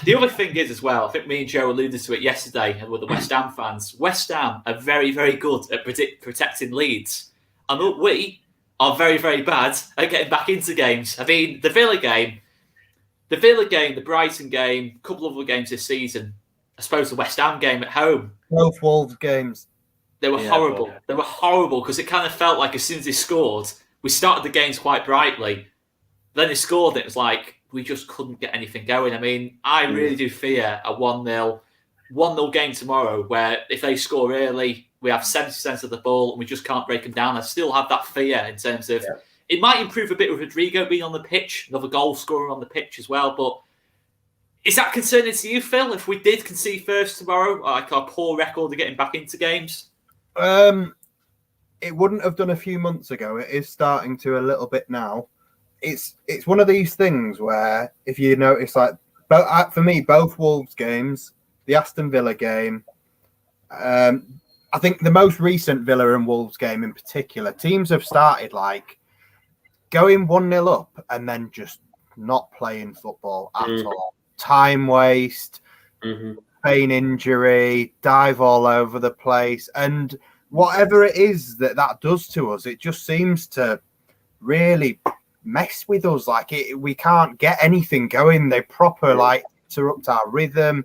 the other thing is as well. I think me and Joe alluded to it yesterday with the West Ham fans. West Ham are very, very good at protecting Leeds, and we are very, very bad at getting back into games. I mean, the Villa game, the Brighton game, a couple of other games this season. I suppose the West Ham game at home. Both Wolves games. They were horrible. But... They were horrible because it kind of felt like as soon as they scored, we started the games quite brightly. Then they scored. It was like we just couldn't get anything going. I mean, I really do fear a 1-0 game tomorrow where if they score early, we have 70% of the ball and we just can't break them down. I still have that fear in terms of it might improve a bit with Rodrigo being on the pitch, another goal scorer on the pitch as well, but is that concerning to you, Phil, if we did concede first tomorrow, like our poor record of getting back into games? It wouldn't have done a few months ago. It is starting to a little bit now. It's one of these things where, if you notice, like for me, both Wolves games, the Aston Villa game, I think the most recent Villa and Wolves game in particular, teams have started like going 1-0 up and then just not playing football at all. Time waste, pain injury, dive all over the place. And whatever it is that does to us, it just seems to really mess with us. Like we can't get anything going. They proper like interrupt our rhythm.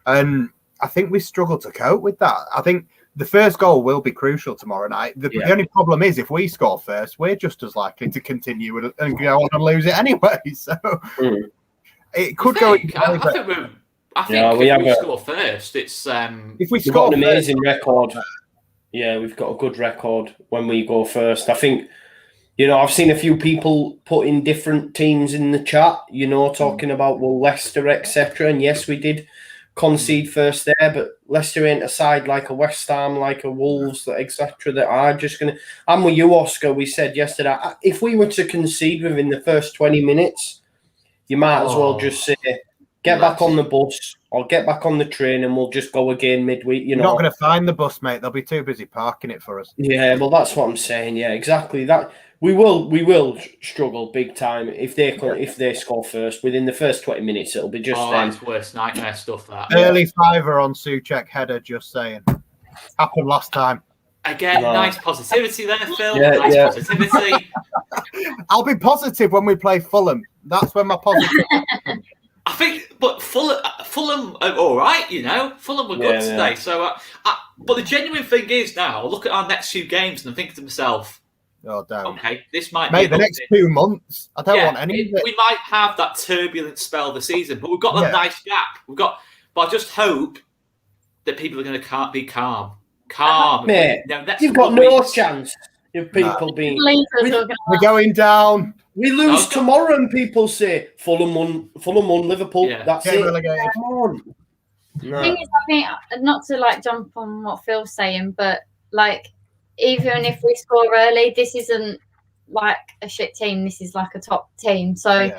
And I think we struggle to cope with that. I think the first goal will be crucial tomorrow night. The only problem is if we score first, we're just as likely to continue and go on and lose it anyway. So... It could go. I think if we score first, it's if we score an amazing record. Yeah, we've got a good record when we go first. I think, I've seen a few people putting different teams in the chat, talking about Leicester, etc. And yes, we did concede first there, but Leicester ain't a side like a West Ham, like a Wolves, etc. That are just gonna. I'm with you, Oscar. We said yesterday, if we were to concede within the first 20 minutes. You might as well just say, get back on the bus or get back on the train and we'll just go again midweek. You're not going to find the bus, mate. They'll be too busy parking it for us. Yeah, well, that's what I'm saying. Yeah, exactly. That we will struggle big time if they score first. Within the first 20 minutes, it'll be just that's worst nightmare stuff. That early fiver on Souček header. Just saying, happened last time. Again, nice positivity there, Phil. Nice positivity. I'll be positive when we play Fulham. That's when my positive. I think, but Fulham are all right, Fulham were good today. So, but the genuine thing is now, I look at our next few games and I'm thinking to myself, oh, damn. Okay, this might be the next 2 months. I don't want any of it. We might have that turbulent spell of the season, but we've got that nice gap. But I just hope that people are going to be calm. Mate, you've got no chance of people being... We're going down. We lose tomorrow and people say, Fulham won Liverpool. Yeah. That's it. Relegated. Come on. The thing is, I think, not to jump on what Phil's saying, but even if we score early, this isn't like a shit team. This is like a top team. So,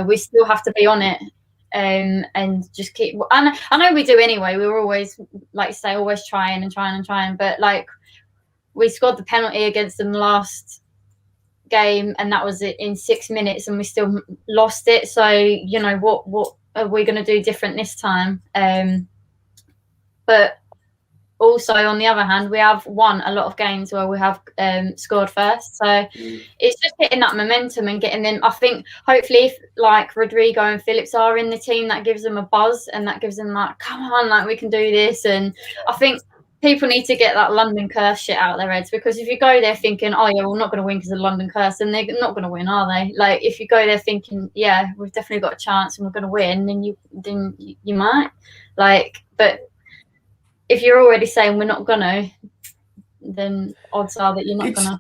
we still have to be on it. And just keep. And I know we do anyway. We were always, always trying. But we scored the penalty against them last game, and that was it in 6 minutes, and we still lost it. So what are we going to do different this time? But also on the other hand, we have won a lot of games where we have scored first. So it's just getting that momentum and getting them. I think hopefully if Rodrigo and Phillips are in the team, that gives them a buzz and that gives them come on, we can do this. And I think people need to get that London curse shit out of their heads, because if you go there thinking, oh yeah, we're not going to win because of the London curse, then they're not going to win, are they? If you go there thinking, yeah, we've definitely got a chance and we're going to win, then you might. But if you're already saying we're not gonna, then odds are that you're not gonna.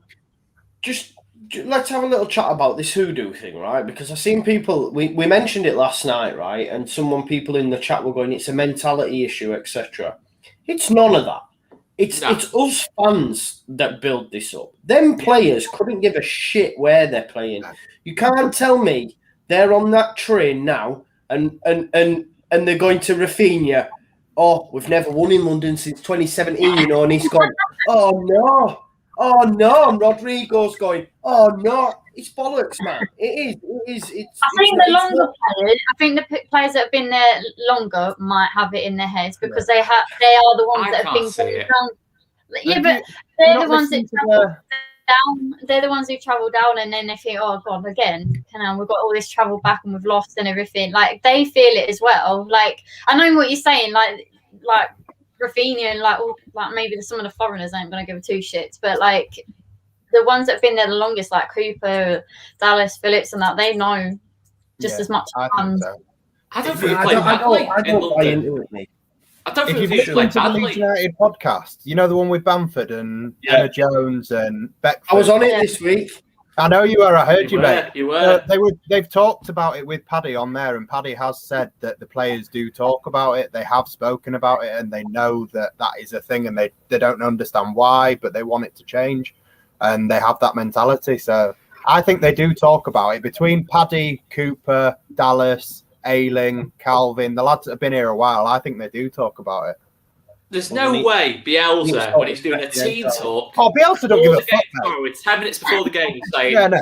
let's have a little chat about this hoodoo thing, right? Because I've seen people, we mentioned it last night, right? And people in the chat were going, it's a mentality issue, etc. It's none of that. It's us fans that build this up. Them players couldn't give a shit where they're playing. You can't tell me they're on that train now and they're going to Rafinha. Oh, we've never won in London since 2017, you know, and he's gone, oh no. Oh no, and Rodrigo's going, oh no, it's bollocks, man. It is. I think the longer players, I think the players that have been there longer might have it in their heads because they are the ones that have been down. Yeah, but they're the ones that travel down. They're the ones who travel down, and then they think, oh god, again, we've got all this travel back and we've lost and everything. Like they feel it as well. Like I know what you're saying, like. Rafinha and like maybe some of the foreigners ain't gonna give two shits, but like the ones that have been there the longest, like Cooper, Dallas, Phillips, and that they know just as much. I don't think we play badly in London. I don't think we play badly. The Leeds United podcast, you know the one with Bamford and Emma Jones and Beckford. I was on it this week. I know you were. I heard you, mate. You were. They've talked about it with Paddy on there, and Paddy has said that the players do talk about it. They have spoken about it, and they know that is a thing, and they don't understand why, but they want it to change, and they have that mentality. So I think they do talk about it between Paddy, Cooper, Dallas, Ayling, Calvin, the lads that have been here a while. I think they do talk about it. There's no way Bielsa, when he's doing a team talk, Bielsa don't give a fuck. It's 10 minutes before the game, he's saying, right,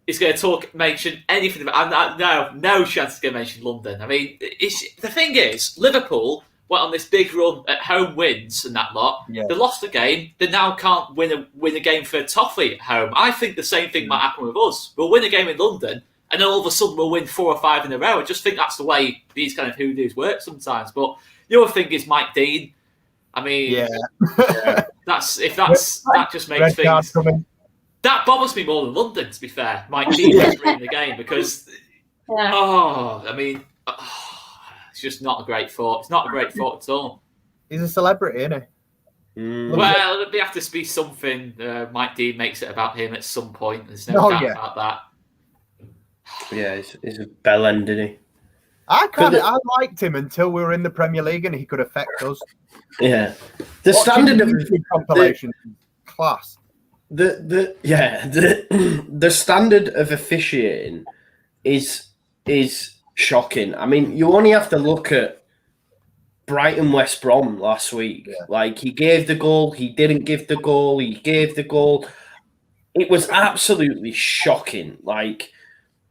he's going to mention anything about. No chance he's going to mention London. I mean, the thing is, Liverpool went on this big run at home wins and that lot. Yeah. They lost the game. They now can't win a game for Toffee at home. I think the same thing might happen with us. We'll win a game in London, and then all of a sudden we'll win 4 or 5 in a row. I just think that's the way these kind of hoodoos work sometimes. But the other thing is Mike Dean. I mean, that just makes things. That bothers me more than London, to be fair. Mike Dean refereeing the game because, it's just not a great thought. It's not a great thought at all. He's a celebrity, isn't he? Well, there'd have to be something. Mike Dean makes it about him at some point. There's no doubt about that. Yeah, he's a bell end, isn't he? I liked him until we were in the Premier League and he could affect us. Yeah, the standard of compilation class. The standard of officiating is shocking. I mean, you only have to look at Brighton West Brom last week. Yeah. Like he gave the goal, he didn't give the goal, he gave the goal. It was absolutely shocking. Like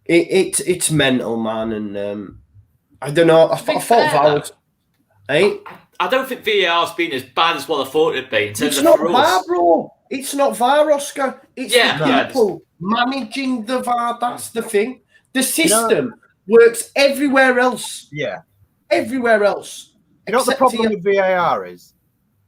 it's mental, man, and. I don't know. I thought VAR was. I don't think VAR's been as bad as what I thought it'd be. It's not VAR, bro. It's not VAR, Oscar. It's the people managing the VAR. That's the thing. The system works everywhere else. Yeah. Everywhere else. You know what the problem with VAR is?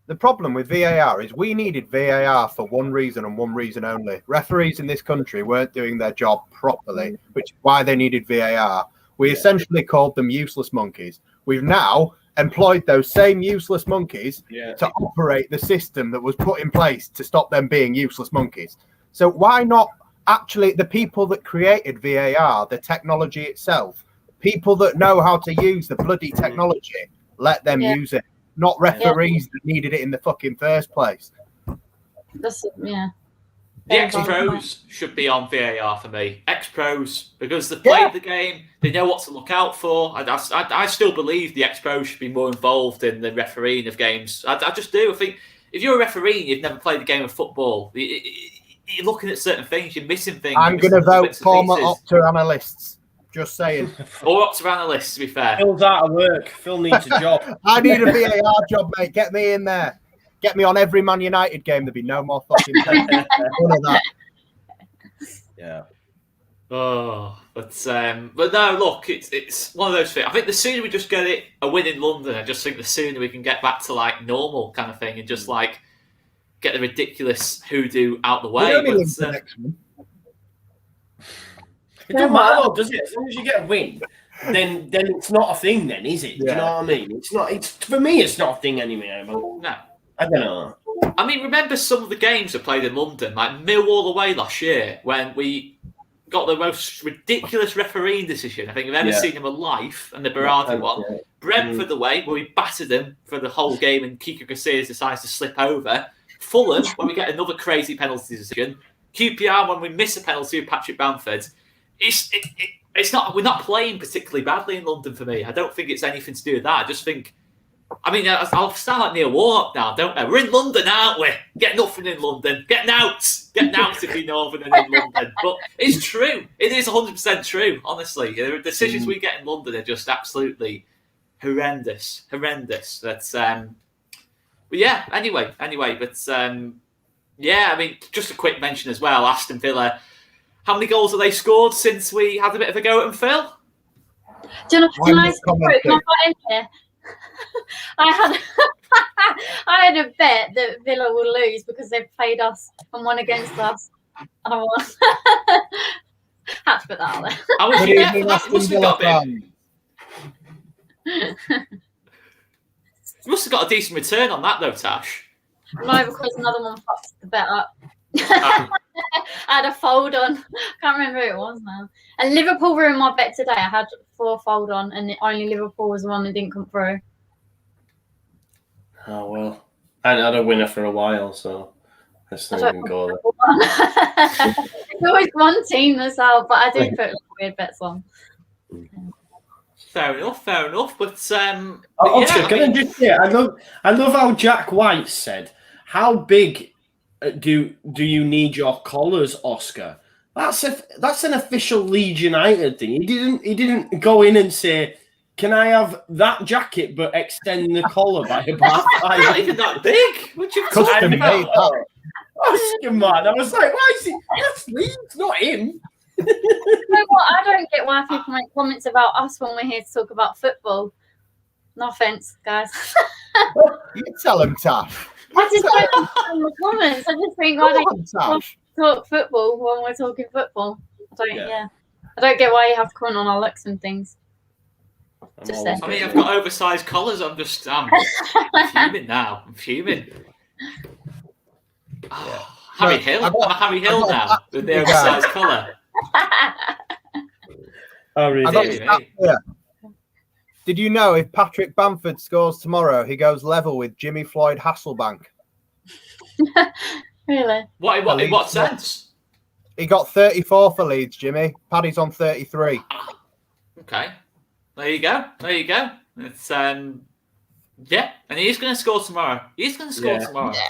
The problem with VAR is we needed VAR for one reason and one reason only. Referees in this country weren't doing their job properly, which is why they needed VAR. We essentially called them useless monkeys. We've now employed those same useless monkeys to operate the system that was put in place to stop them being useless monkeys. So why not actually the people that created VAR, the technology itself, people that know how to use the bloody technology, let them use it, not referees that needed it in the fucking first place. The ex-pros should be on VAR for me. Ex-pros, because they played the game, they know what to look out for. I still believe the ex-pros should be more involved in the refereeing of games. I just do. I think if you're a referee and you've never played a game of football, you're looking at certain things, you're missing things. I'm going to vote former Opta analysts. Just saying. Or Opta analysts, to be fair. Phil's out of work. Phil needs a job. I need a VAR job, mate. Get me in there. Get me on every Man United game. There'd be no more fucking none of that. Yeah. But no, look, it's one of those things. I think the sooner we just get a win in London, I just think the sooner we can get back to like normal kind of thing and just like get the ridiculous hoodoo out the way. It doesn't matter though, does it? As long as you get a win, then it's not a thing. Then is it? Do you know what I mean? It's not. It's for me. It's not a thing anymore. No. I don't know. I mean, remember some of the games that played in London, like Millwall away last year, when we got the most ridiculous refereeing decision I think I've ever seen in my life, and the Berardi one. Yeah. Brentford away, where we battered them for the whole game, and Kiko Casillas decides to slip over. Fulham, when we get another crazy penalty decision. QPR, when we miss a penalty with Patrick Bamford. It's not. We're not playing particularly badly in London for me. I don't think it's anything to do with that. I just think. I mean, I'll sound like Neil Warnock now, don't I? We're in London, aren't we? Get nothing in London. Getting out if you're Northern and in London. But it's true. It is 100% true, honestly. The decisions we get in London are just absolutely horrendous. That's but yeah, anyway, but yeah, I mean, just a quick mention as well, Aston Villa. How many goals have they scored since we had a bit of a go at them, Phil? Do you know, can I get in here? I had a bet that Villa will lose because they've played us and won against us. And I won. Had to put that out there. I was you must have got you must have got a decent return on that though, Tash. No, because another one fucked the bet up. I had a fold on. Can't remember who it was now. And Liverpool were in my bet today. I had 4 fold on, and only Liverpool was the one that didn't come through. Oh well, I had a winner for a while, so let's not even go there. It's always one team that's out, but I do put weird bets on. Fair enough. But Oscar, can I just say, I love how Jack White said, "How big do you need your collars, Oscar?" That's an official Leeds United thing. He didn't go in and say, "Can I have that jacket but extend the collar by about 5 not even that big. What you talking about? Oscar, man, I was like, why is he? That's Leeds, not him. You know what? I don't get why people make comments about us when we're here to talk about football. No offense, guys. You tell him, Tash. I just don't understand the comments. I just think why don't talk football when we're talking football. I don't get why you have to comment on our looks and things. I mean, I've got oversized collars. I'm fuming now. I'm fuming. Oh, Harry Hill. I'm a Harry Hill now with the oversized collar. Did you know if Patrick Bamford scores tomorrow, he goes level with Jimmy Floyd Hasselbank? Really? What? In what sense? He got 34 for Leeds, Jimmy. Paddy's on 33. Okay. There you go. It's and he's going to score tomorrow. Tomorrow. Yeah.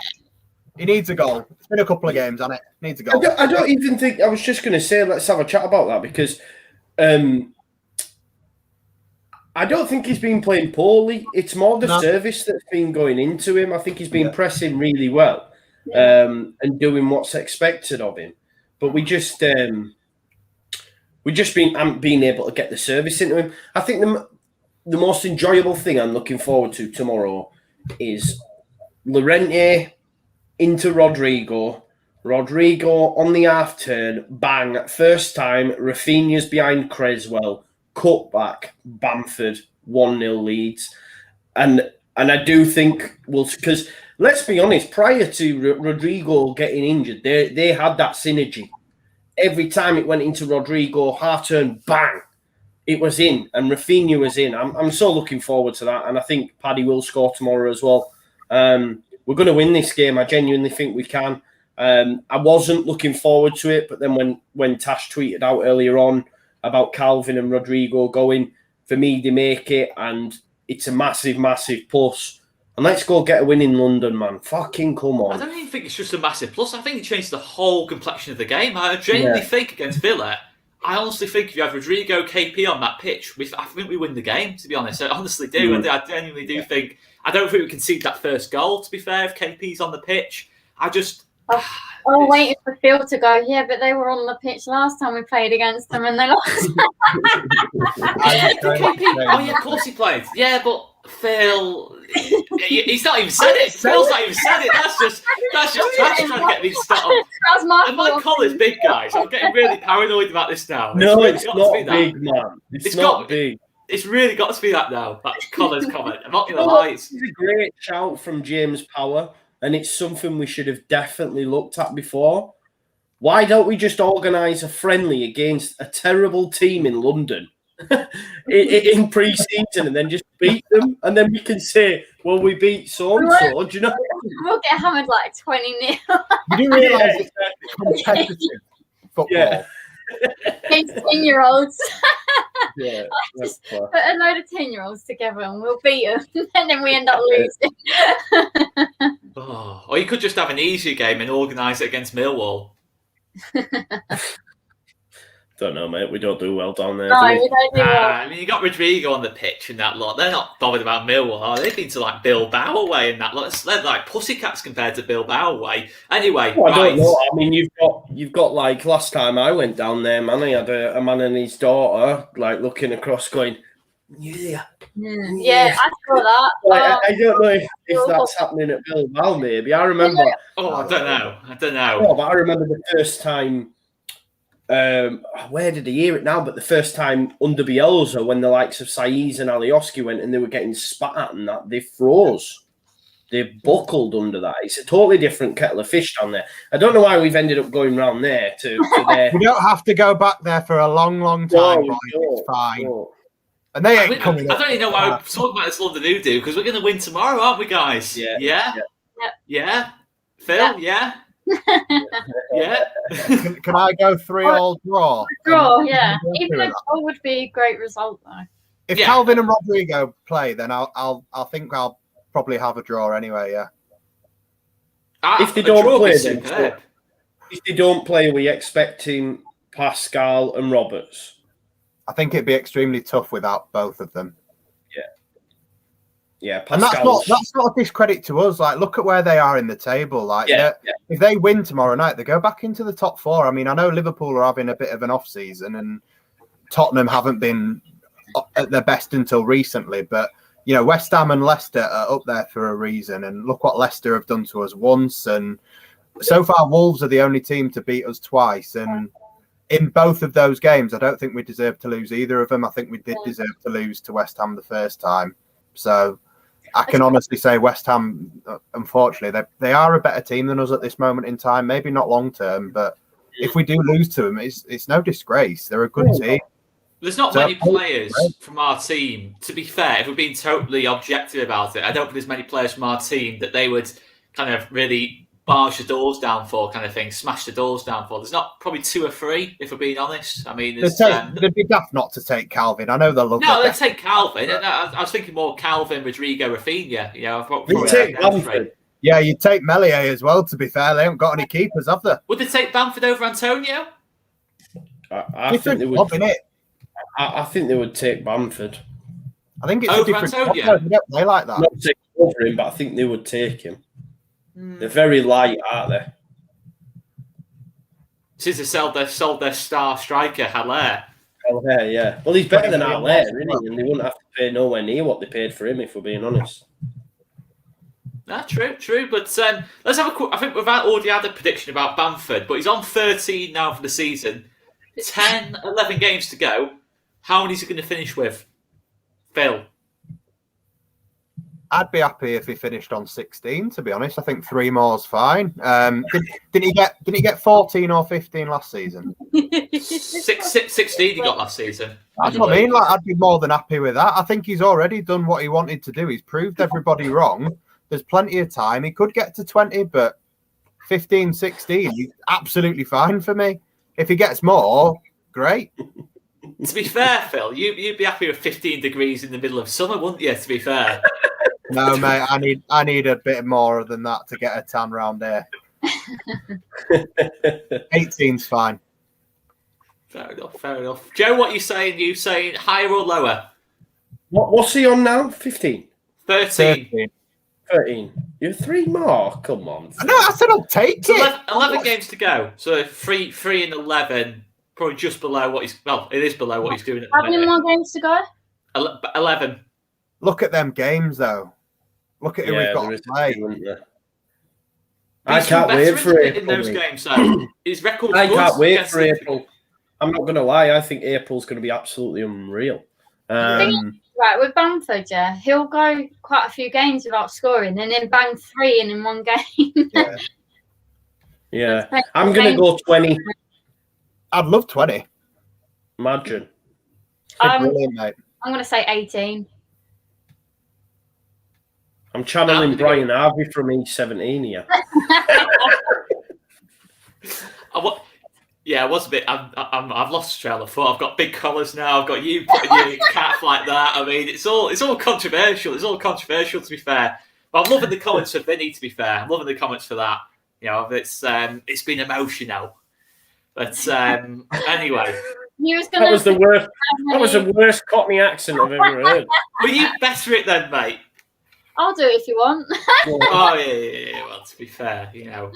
He needs a goal. It's been a couple of games, hasn't it? Needs a goal. I don't even think. I was just going to say, let's have a chat about that because I don't think he's been playing poorly. It's more the service that's been going into him. I think he's been pressing really well and doing what's expected of him. But we just haven't been able to get the service into him. I think the most enjoyable thing I'm looking forward to tomorrow is Llorente into Rodrigo on the half turn, bang, first time, Rafinha's behind Creswell, cut back, Bamford, 1-0 Leeds. And I do think, because let's be honest, prior to Rodrigo getting injured, they had that synergy. Every time it went into Rodrigo, half turn, bang, it was in, and Rafinha was in. I'm so looking forward to that, and I think Paddy will score tomorrow as well. We're going to win this game. I genuinely think we can. I wasn't looking forward to it, but then when Tash tweeted out earlier on about Calvin and Rodrigo going, for me, they make it, and it's a massive, massive plus. And let's go get a win in London, man. Fucking come on. I don't even think it's just a massive plus. I think it changed the whole complexion of the game. I genuinely think against Villa, I honestly think if you have Rodrigo, KP on that pitch, I think we win the game, to be honest. I honestly do. And I genuinely do think... I don't think we concede that first goal, to be fair, if KP's on the pitch. I'm waiting for Phil to go, yeah, but they were on the pitch last time we played against them and they lost. KP, of course he played. Yeah, but Phil, he's not even said it. Phil's not even said it. That's just Tash trying to get me started. And my collar's big, guys. I'm getting really paranoid about this now. It's not big, man. It's not big. It's really got to be that now. That collar's comment. I'm not going to lie. It's a great shout from James Power. and it's something we should have definitely looked at before. Why don't we just organise a friendly against a terrible team in London in pre-season and then just beat them? And then we can say, well, we beat so-and-so. Do you know? We'll get hammered like 20-0. You do realise it's competitive football. Yeah. Against 10-year-olds. Yeah, Just put a load of 10-year-olds together and we'll beat them. And then we end up losing. Oh, or you could just have an easier game and organise it against Millwall. Don't know, mate. We don't do well down there. No, do we? we don't do well. I mean, you got Rodrigo on the pitch and that lot. They're not bothered about Millwall, are they? They've been to like Bilbao away and that lot. They're like pussycats compared to Bilbao away. Anyway, Well, I right. don't know. I mean, you've got like last time I went down there, man. I had a man and his daughter like looking across, going, "Yeah, Yeah, I saw that. Like, I don't know if that's happening at Bilbao. Maybe I remember. Oh, I don't know. Oh, but I remember the first time. Where did I hear it now? But the first time under Bielsa, when the likes of Saiz and Alioski went and they were getting spat at and that, they froze. They buckled under that. It's a totally different kettle of fish down there. I don't know why we've ended up going round there to there. We don't have to go back there for a long, long time. Boys. It's fine. No. And they ain't coming I up. don't even know why we're talking about this London Hoodoo because we're going to win tomorrow, aren't we, guys? Yeah. Yeah. Phil, yeah. Can I go 3-3 draw? Draw, yeah. Even a goal would be a great result, though. If Calvin and Rodrigo play, then I'll think I'll probably have a draw anyway. Yeah. If they don't play, then if they don't play, we expecting Pascal and Roberts. I think it'd be extremely tough without both of them. Yeah, and that's not a discredit to us. Like, look at where they are in the table. Like, if they win tomorrow night, they go back into the top 4. I mean, I know Liverpool are having a bit of an off season, and Tottenham haven't been at their best until recently. But you know, West Ham and Leicester are up there for a reason. And look what Leicester have done to us once. And so far, Wolves are the only team to beat us twice. And in both of those games, I don't think we deserve to lose either of them. I think we did deserve to lose to West Ham the first time. So I can honestly say West Ham, unfortunately, they are a better team than us at this moment in time. Maybe not long term, but if we do lose to them, it's no disgrace. They're a good team. There's not many players from our team. To be fair, if we're being totally objective about it, I don't think there's many players from our team that they would kind of really barge the doors down for, kind of thing, smash the doors down for. There's not probably 2 or 3, if we're being honest. I mean, they'd be daft not to take Calvin. I know they'll love. No, they'd take Calvin. I was thinking more Calvin, Rodrigo, Rafinha. You know, they'd take Bamford. Yeah, you'd take Melier as well. To be fair, they haven't got any keepers, have they? Would they take Bamford over Antonio? I think they would. I think they would take Bamford. I think it's over a different. Antonio. They don't play like that. Not take over him, but I think they would take him. They're very light, aren't they? Since they sold their star striker, Haller. Haller, yeah. Well, he's better than Haller, isn't he? And they wouldn't have to pay nowhere near what they paid for him, if we're being honest. True. But let's have a quick. I think we've already had a prediction about Bamford, but he's on 13 now for the season. 10, 11 games to go. How many is he going to finish with? Phil? I'd be happy if he finished on 16. To be honest, I think 3 more is fine. Didn't he get 14 or 15 last season? 16 he got last season. That's what I mean. Like, I'd be more than happy with that. I think he's already done what he wanted to do. He's proved everybody wrong. There's plenty of time. He could get to 20, but 15, 16, he's absolutely fine for me. If he gets more, great. To be fair, Phil, you'd be happy with 15 degrees in the middle of summer, wouldn't you? To be fair. No, mate, I need a bit more than that to get a tan round here. 18's fine. Fair enough. Joe, what are you saying? You saying higher or lower? What's he on now? 15? 13. 13. You're 3 more? Come on. No, I said I'll take it. 11 games to go. So 3 and 11, probably just below what he's... Well, it is below what he's doing at the minute. How many more games to go? 11. Look at them games, though. Look at who we've got to play. I can't wait for April. In those games, so his record. I can't wait for April. I'm not going to lie. I think April's going to be absolutely unreal. We're Right, with Bamford, yeah, he'll go quite a few games without scoring and then bang 3 in one game. Yeah. I'm going to go 20. I'd love 20. Imagine. Brilliant, mate. I'm going to say 18. I'm channeling Brian Harvey from E17 here. Yeah, I was a bit. I've lost trail of thought. I've got big collars now. I've got you putting your calf like that. I mean, it's all controversial. It's all controversial, to be fair. But I'm loving the comments for Vinny. To be fair, I'm loving the comments for that. You know, it's been emotional. But anyway, that was the worst. That was the worst Cockney accent I've ever heard. Will you better it then, mate? I'll do it if you want. Oh yeah. Well, to be fair, you know.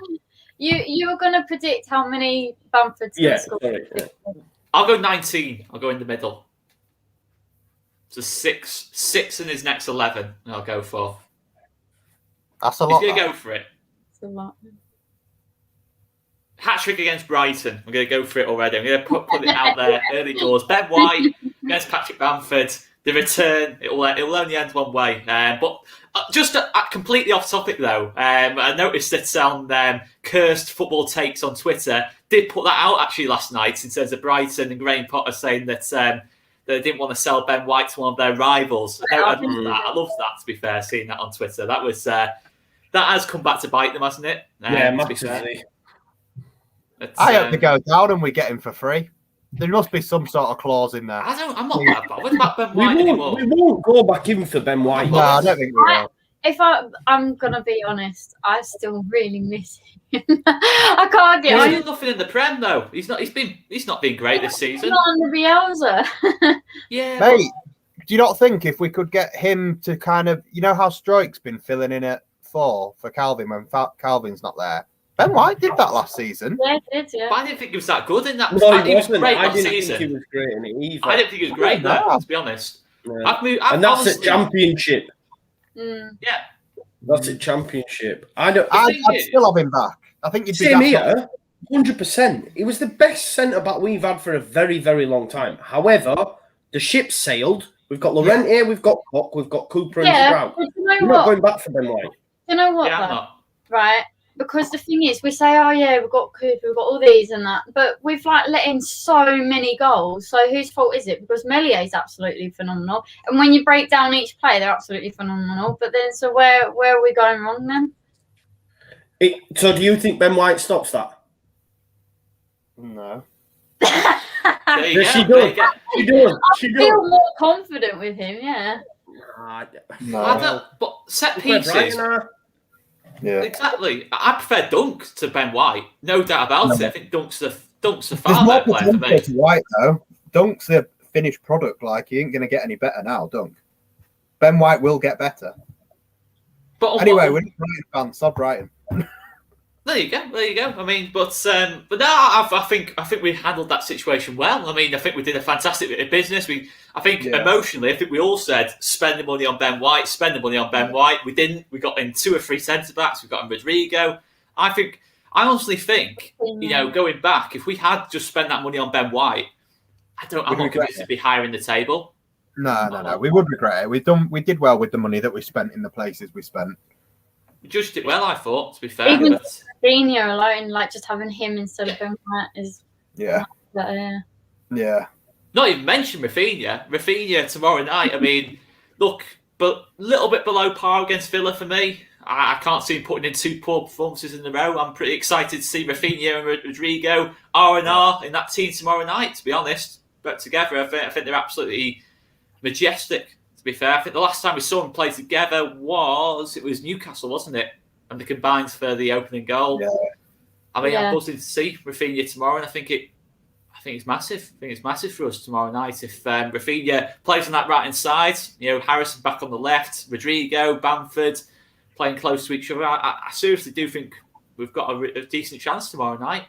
You were going to predict how many Bamford's going to score. Yeah. I'll go 19. I'll go in the middle. So 6 in his next 11. I'll go for. That's a lot. He's going to go for it. That's a lot. Hat-trick against Brighton. I'm going to go for it already. I'm going to put it out there. Early doors. Ben White against Patrick Bamford. The return, it'll only end one way. But just completely off topic, though, I noticed that on Cursed Football Takes on Twitter did put that out actually last night in terms of Brighton and Graham Potter saying that they didn't want to sell Ben White to one of their rivals. I love that. I love that, to be fair, seeing that on Twitter. That was that has come back to bite them, hasn't it? Yeah, massively. I hope they go down and we get him for free. There must be some sort of clause in there. I'm not that bothered about Ben White anymore. We won't go back in for Ben White. No, I don't think we will. If I'm gonna be honest, I still really miss him. I can't get. He's doing nothing in the Prem though. He's not been great this season. Not on the Bielsa. Yeah, mate. Do you not think if we could get him to kind of, you know how Stroik's been filling in at 4 for Calvin when Calvin's not there? Ben White did that last season. Yeah, he did, yeah. But I didn't think he was that good in that. No, he was great I that didn't season. think he was great in it either. I didn't think he was great though, to be honest. Yeah. I've and that's honestly, a championship. Yeah. That's a championship. I'd still have him back. I think you'd be same here. 100%. He was the best centre back we've had for a very, very long time. However, the ship sailed. We've got Llorente, we've got Koch, we've got Cooper and Sprout. We're not going back for Ben White. You know what? Yeah, I'm not. Right. Because the thing is, we say, oh yeah, we've got Cooper, we've got all these and that, but we've like let in so many goals. So whose fault is it? Because Melier's absolutely phenomenal, and when you break down each play, they're absolutely phenomenal. But then, so where are we going wrong then? So do you think Ben White stops that? No. There you go. She does. I feel more confident with him. Yeah. No. But set pieces. Yeah, exactly. I prefer Dunk to Ben White, no doubt about it. I think Dunk's the far There's better player for me. to White though. Dunk's the finished product. Like he ain't going to get any better now. Dunk. Ben White will get better. But anyway, we're not Brighton fans. Stop Brighton. There you go. I mean, but no, I think we handled that situation well. I mean, I think we did a fantastic bit of business. I think emotionally, I think we all said spend the money on Ben White. We didn't. We got in 2 or 3 centre backs. We got in Rodrigo. I honestly think, you know, going back, if we had just spent that money on Ben White, I'm not convinced it'd be higher in the table. No. We would regret it. We did well with the money that we spent in the places we spent. We judged it well, I thought, to be fair. Even Senior alone, like just having him instead of Ben White is Yeah. Not even mention Rafinha. Rafinha tomorrow night. I mean, look, but a little bit below par against Villa for me. I can't see him putting in 2 poor performances in a row. I'm pretty excited to see Rafinha and Rodrigo R&R in that team tomorrow night, to be honest. But together, I think they're absolutely majestic. To be fair, I think the last time we saw them play together was Newcastle, wasn't it? And they combined for the opening goal. Yeah. I mean, I'm buzzing to see Rafinha tomorrow, and I think it's massive. I think it's massive for us tomorrow night if Rafinha plays on that right hand side. You know, Harrison back on the left, Rodrigo, Bamford playing close to each other. I seriously do think we've got a decent chance tomorrow night.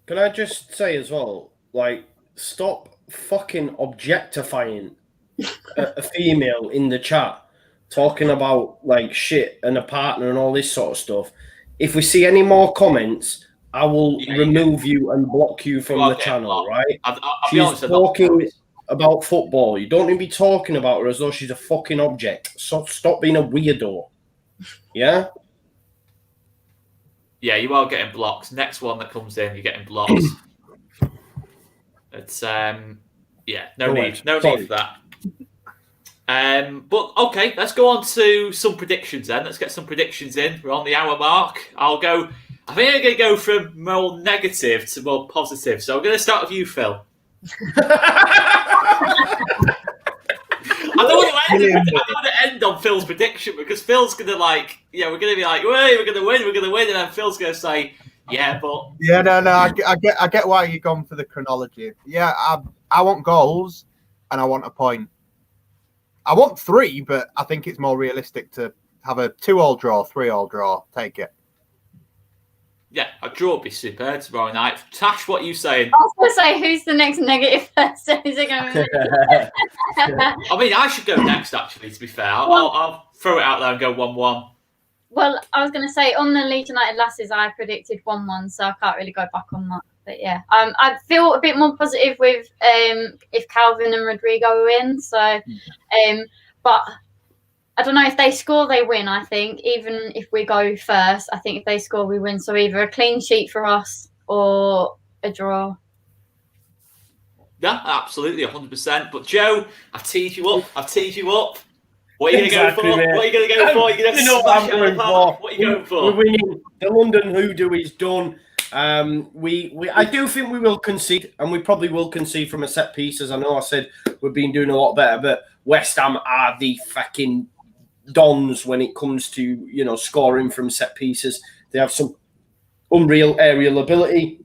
Can I just say as well, like, stop fucking objectifying a female in the chat, talking about like shit and a partner and all this sort of stuff. If we see any more comments, I will remove you and block you from the channel, right? I'll be honest, about football. You don't need to be talking about her as though she's a fucking object. So stop being a weirdo. Yeah? Yeah, you are getting blocked. Next one that comes in, you're getting blocked. It's yeah, no need for that. But okay, let's go on to some predictions then. Let's get some predictions in. We're on the hour mark. I think I'm going to go from more negative to more positive. So I'm going to start with you, Phil. I don't want to end on Phil's prediction because Phil's going to we're going to be like, we're going to win, and then Phil's going to say, yeah, but no, I get why you've gone for the chronology. Yeah, I want goals and I want a point. I want 3, but I think it's more realistic to have a 2-2 draw, 3-3 draw. Take it. Yeah, a draw would be superb tomorrow night. Tash, what are you saying? I was going to say, who's the next negative person? Is it going to be? I mean, I should go next, actually, to be fair. I'll throw it out there and go 1-1. Well, I was going to say, on the Leeds United Lasses, I predicted 1-1, so I can't really go back on that. But yeah, I feel a bit more positive with if Calvin and Rodrigo win. So, but I don't know, if they score, they win. I think even if we go first, I think if they score, we win. So either a clean sheet for us or a draw. Yeah, absolutely, 100%. But Joe, I've teased you up. What are you going to go for? Mate. What are you going to go for? You're going to smash it apart. What are you going for? We're winning. The London hoodoo is done. I do think we will concede, and we probably will concede from a set piece. As I know, I said we've been doing a lot better, but West Ham are the fucking dons when it comes to scoring from set pieces. They have some unreal aerial ability,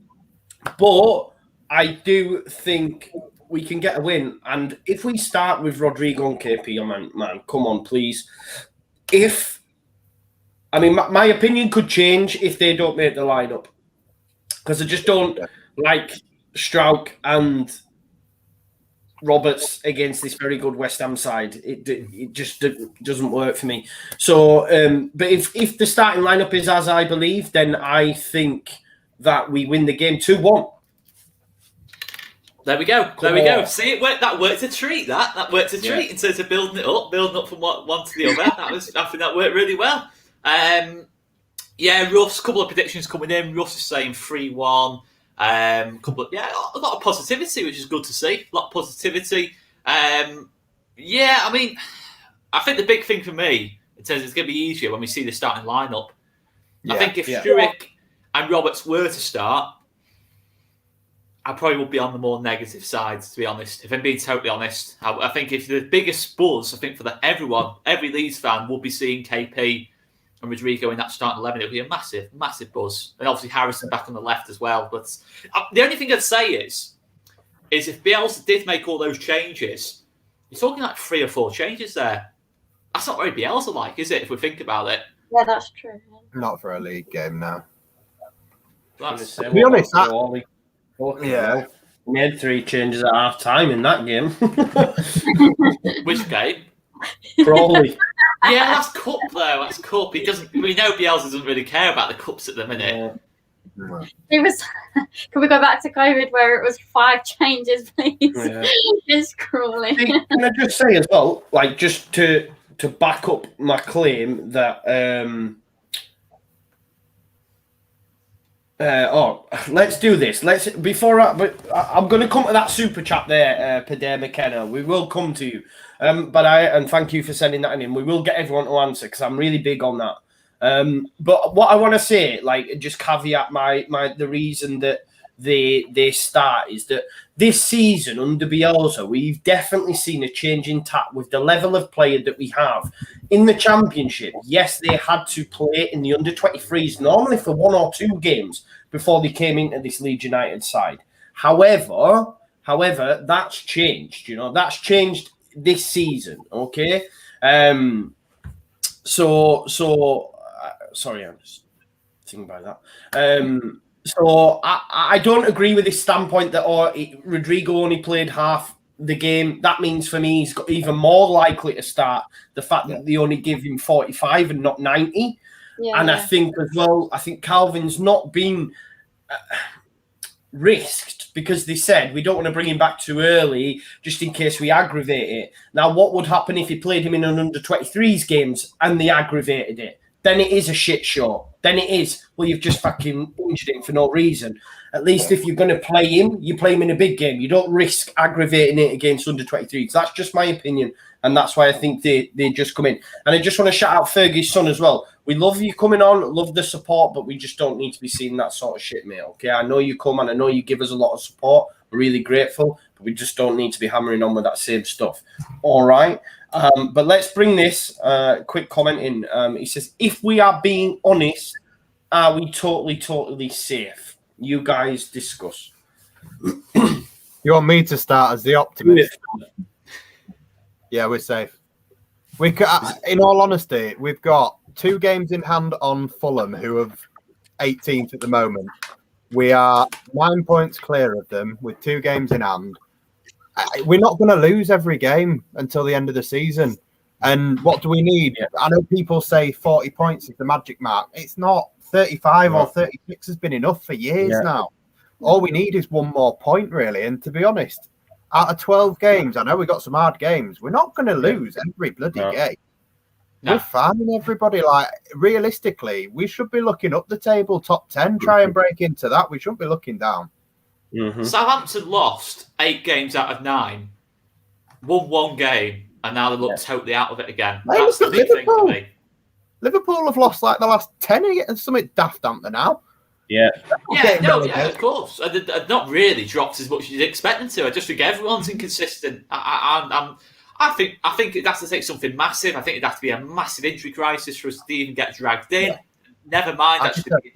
but I do think we can get a win. And if we start with Rodrigo and KP, man, come on, please. My opinion could change if they don't make the lineup. Because I just don't like Strauch and Roberts against this very good West Ham side. It just doesn't work for me. So, but if the starting lineup is as I believe, then I think that we win the game 2-1. There we go. See, it worked. That worked a treat. That worked a treat in terms of building up from one to the other. I think that worked really well. Yeah, Russ, couple of predictions coming in. Russ is saying 3-1. A lot of positivity, which is good to see. A lot of positivity. Yeah, I mean, I think the big thing for me, in terms of it's going to be easier when we see the starting lineup. I think if Struick and Roberts were to start, I probably would be on the more negative side, to be honest. If I'm being totally honest, I think if the biggest buzz, I think for every Leeds fan will be seeing KP and Rodrigo in that starting 11, it'll be a massive, massive buzz. And obviously Harrison back on the left as well. But the only thing I'd say is if Bielsa did make all those changes, you're talking like 3 or 4 changes there. That's not very Bielsa-like, is it, if we think about it? Yeah, that's true. Not for a league game now. To be honest, we had 3 changes at half time in that game. Which game? Crawley. Yeah, that's cup though. That's cup. We know Bielsa doesn't really care about the cups at the minute. It was. Can we go back to COVID where it was 5 changes, please? Yeah. It's Crawley. Can I just say as well, like just to back up my claim that let's do this. I'm going to come to that super chat there, Padre McKenna. We will come to you. And thank you for sending that in. We will get everyone to answer because I'm really big on that. But what I want to say, like, just caveat the reason that they start is that this season under Bielsa, we've definitely seen a change in tack with the level of player that we have in the Championship. Yes, they had to play in the under 23s normally for 1 or 2 games before they came into this Leeds United side. However, that's changed. That's changed this season. Okay. Sorry, I'm just thinking about that. So I don't agree with this standpoint that Rodrigo only played half the game. That means for me he's got even more likely to start. The fact that they only give him 45 and not 90. I think as well, Calvin's not been risked because they said we don't want to bring him back too early just in case we aggravate it. Now, what would happen if he played him in an under-23s games and they aggravated it? Then it is a shit show. Then it is, well, you've just fucking injured him for no reason. At least if you're going to play him, you play him in a big game. You don't risk aggravating it against under-23s. That's just my opinion. And that's why I think they just come in. And I just want to shout out Fergie's son as well. We love you coming on, love the support, but we just don't need to be seeing that sort of shit, mate. Okay, I know you come and I know you give us a lot of support. We're really grateful, but we just don't need to be hammering on with that same stuff. All right. But let's bring this quick comment in. He says, if we are being honest, are we totally safe? You guys discuss. You want me to start as the optimist? Yeah, we're safe. In all honesty, we've got 2 games in hand on Fulham, who have 18th at the moment. We are 9 points clear of them with 2 games in hand. We're not going to lose every game until the end of the season. And what do we need? I know people say 40 points is the magic mark. It's not. 35 or 36 has been enough for years now. All we need is 1 more point, really. And to be honest, out of 12 games, I know we got some hard games. We're not going to lose every bloody game. We're fine, everybody. Like, realistically, we should be looking up the table, top 10, try and break into that. We shouldn't be looking down. Southampton lost 8 games out of 9, won 1 game, and now they look totally out of it again. That's the big thing for me. Liverpool have lost like the last 10 and something daft, haven't they now? Of course. They've not really dropped as much as you'd expect them to. I just think everyone's inconsistent. I think it has to take something massive. I think it'd have to be a massive injury crisis for us to even get dragged in. Never mind actually.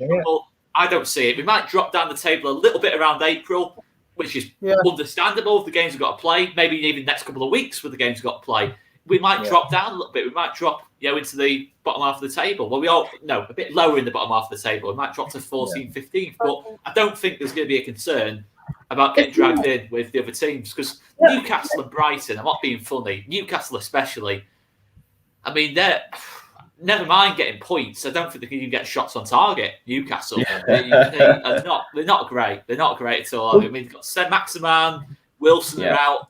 I don't see it. We might drop down the table a little bit around April, which is understandable if the games have got to play. Maybe even the next couple of weeks with the games have got to play. We might drop down a little bit. We might drop, into the bottom half of the table. Well, a bit lower in the bottom half of the table. We might drop to 14th, 15th. But I don't think there's going to be a concern about getting dragged in with the other teams because Newcastle and Brighton, I'm not being funny, Newcastle especially, I mean, never mind getting points. I don't think they can even get shots on target. Newcastle, they're not great. They're not great at all. I mean, they've got Saint-Maximin, Wilson are out.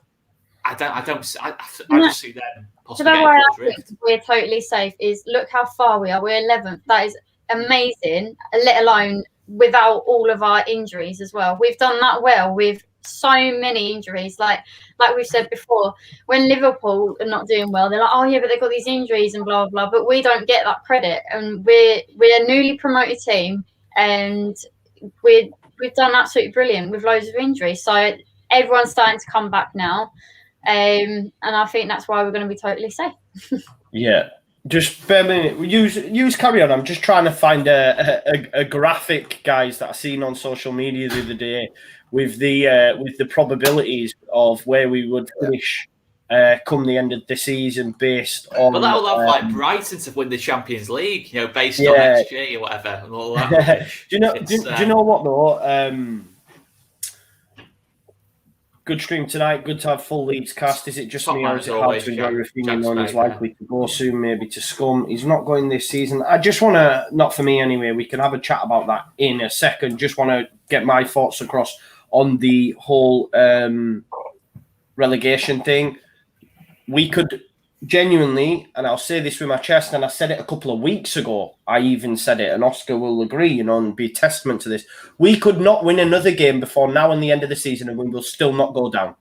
I just see them possibly getting I think we're totally safe is look how far we are. We're 11th. That is amazing, let alone without all of our injuries as well. We've done that well with so many injuries. Like we've said before, when Liverpool are not doing well, they're like, oh yeah, but they've got these injuries and blah blah. But we don't get that credit, and we're a newly promoted team, and we've done absolutely brilliant with loads of injuries. So everyone's starting to come back now, and I think that's why we're going to be totally safe. Just bear a minute. Use carry on. I'm just trying to find a graphic, guys, that I seen on social media the other day with the probabilities of where we would finish come the end of the season based on. But that'll have like Brighton to win the Champions League, based on XG or whatever. And all that do you know what though? Good stream tonight. Good to have full Leeds cast. Is it just me or is it hard to enjoy Rafinha? He's likely to go soon, maybe to Scum. He's not going this season. I just want to, not for me anyway, we can have a chat about that in a second. Just want to get my thoughts across on the whole relegation thing. We could genuinely, and I'll say this with my chest, and I said it a couple of weeks ago, I even said it, and Oscar will agree, and be a testament to this. We could not win another game before now and the end of the season, and we will still not go down.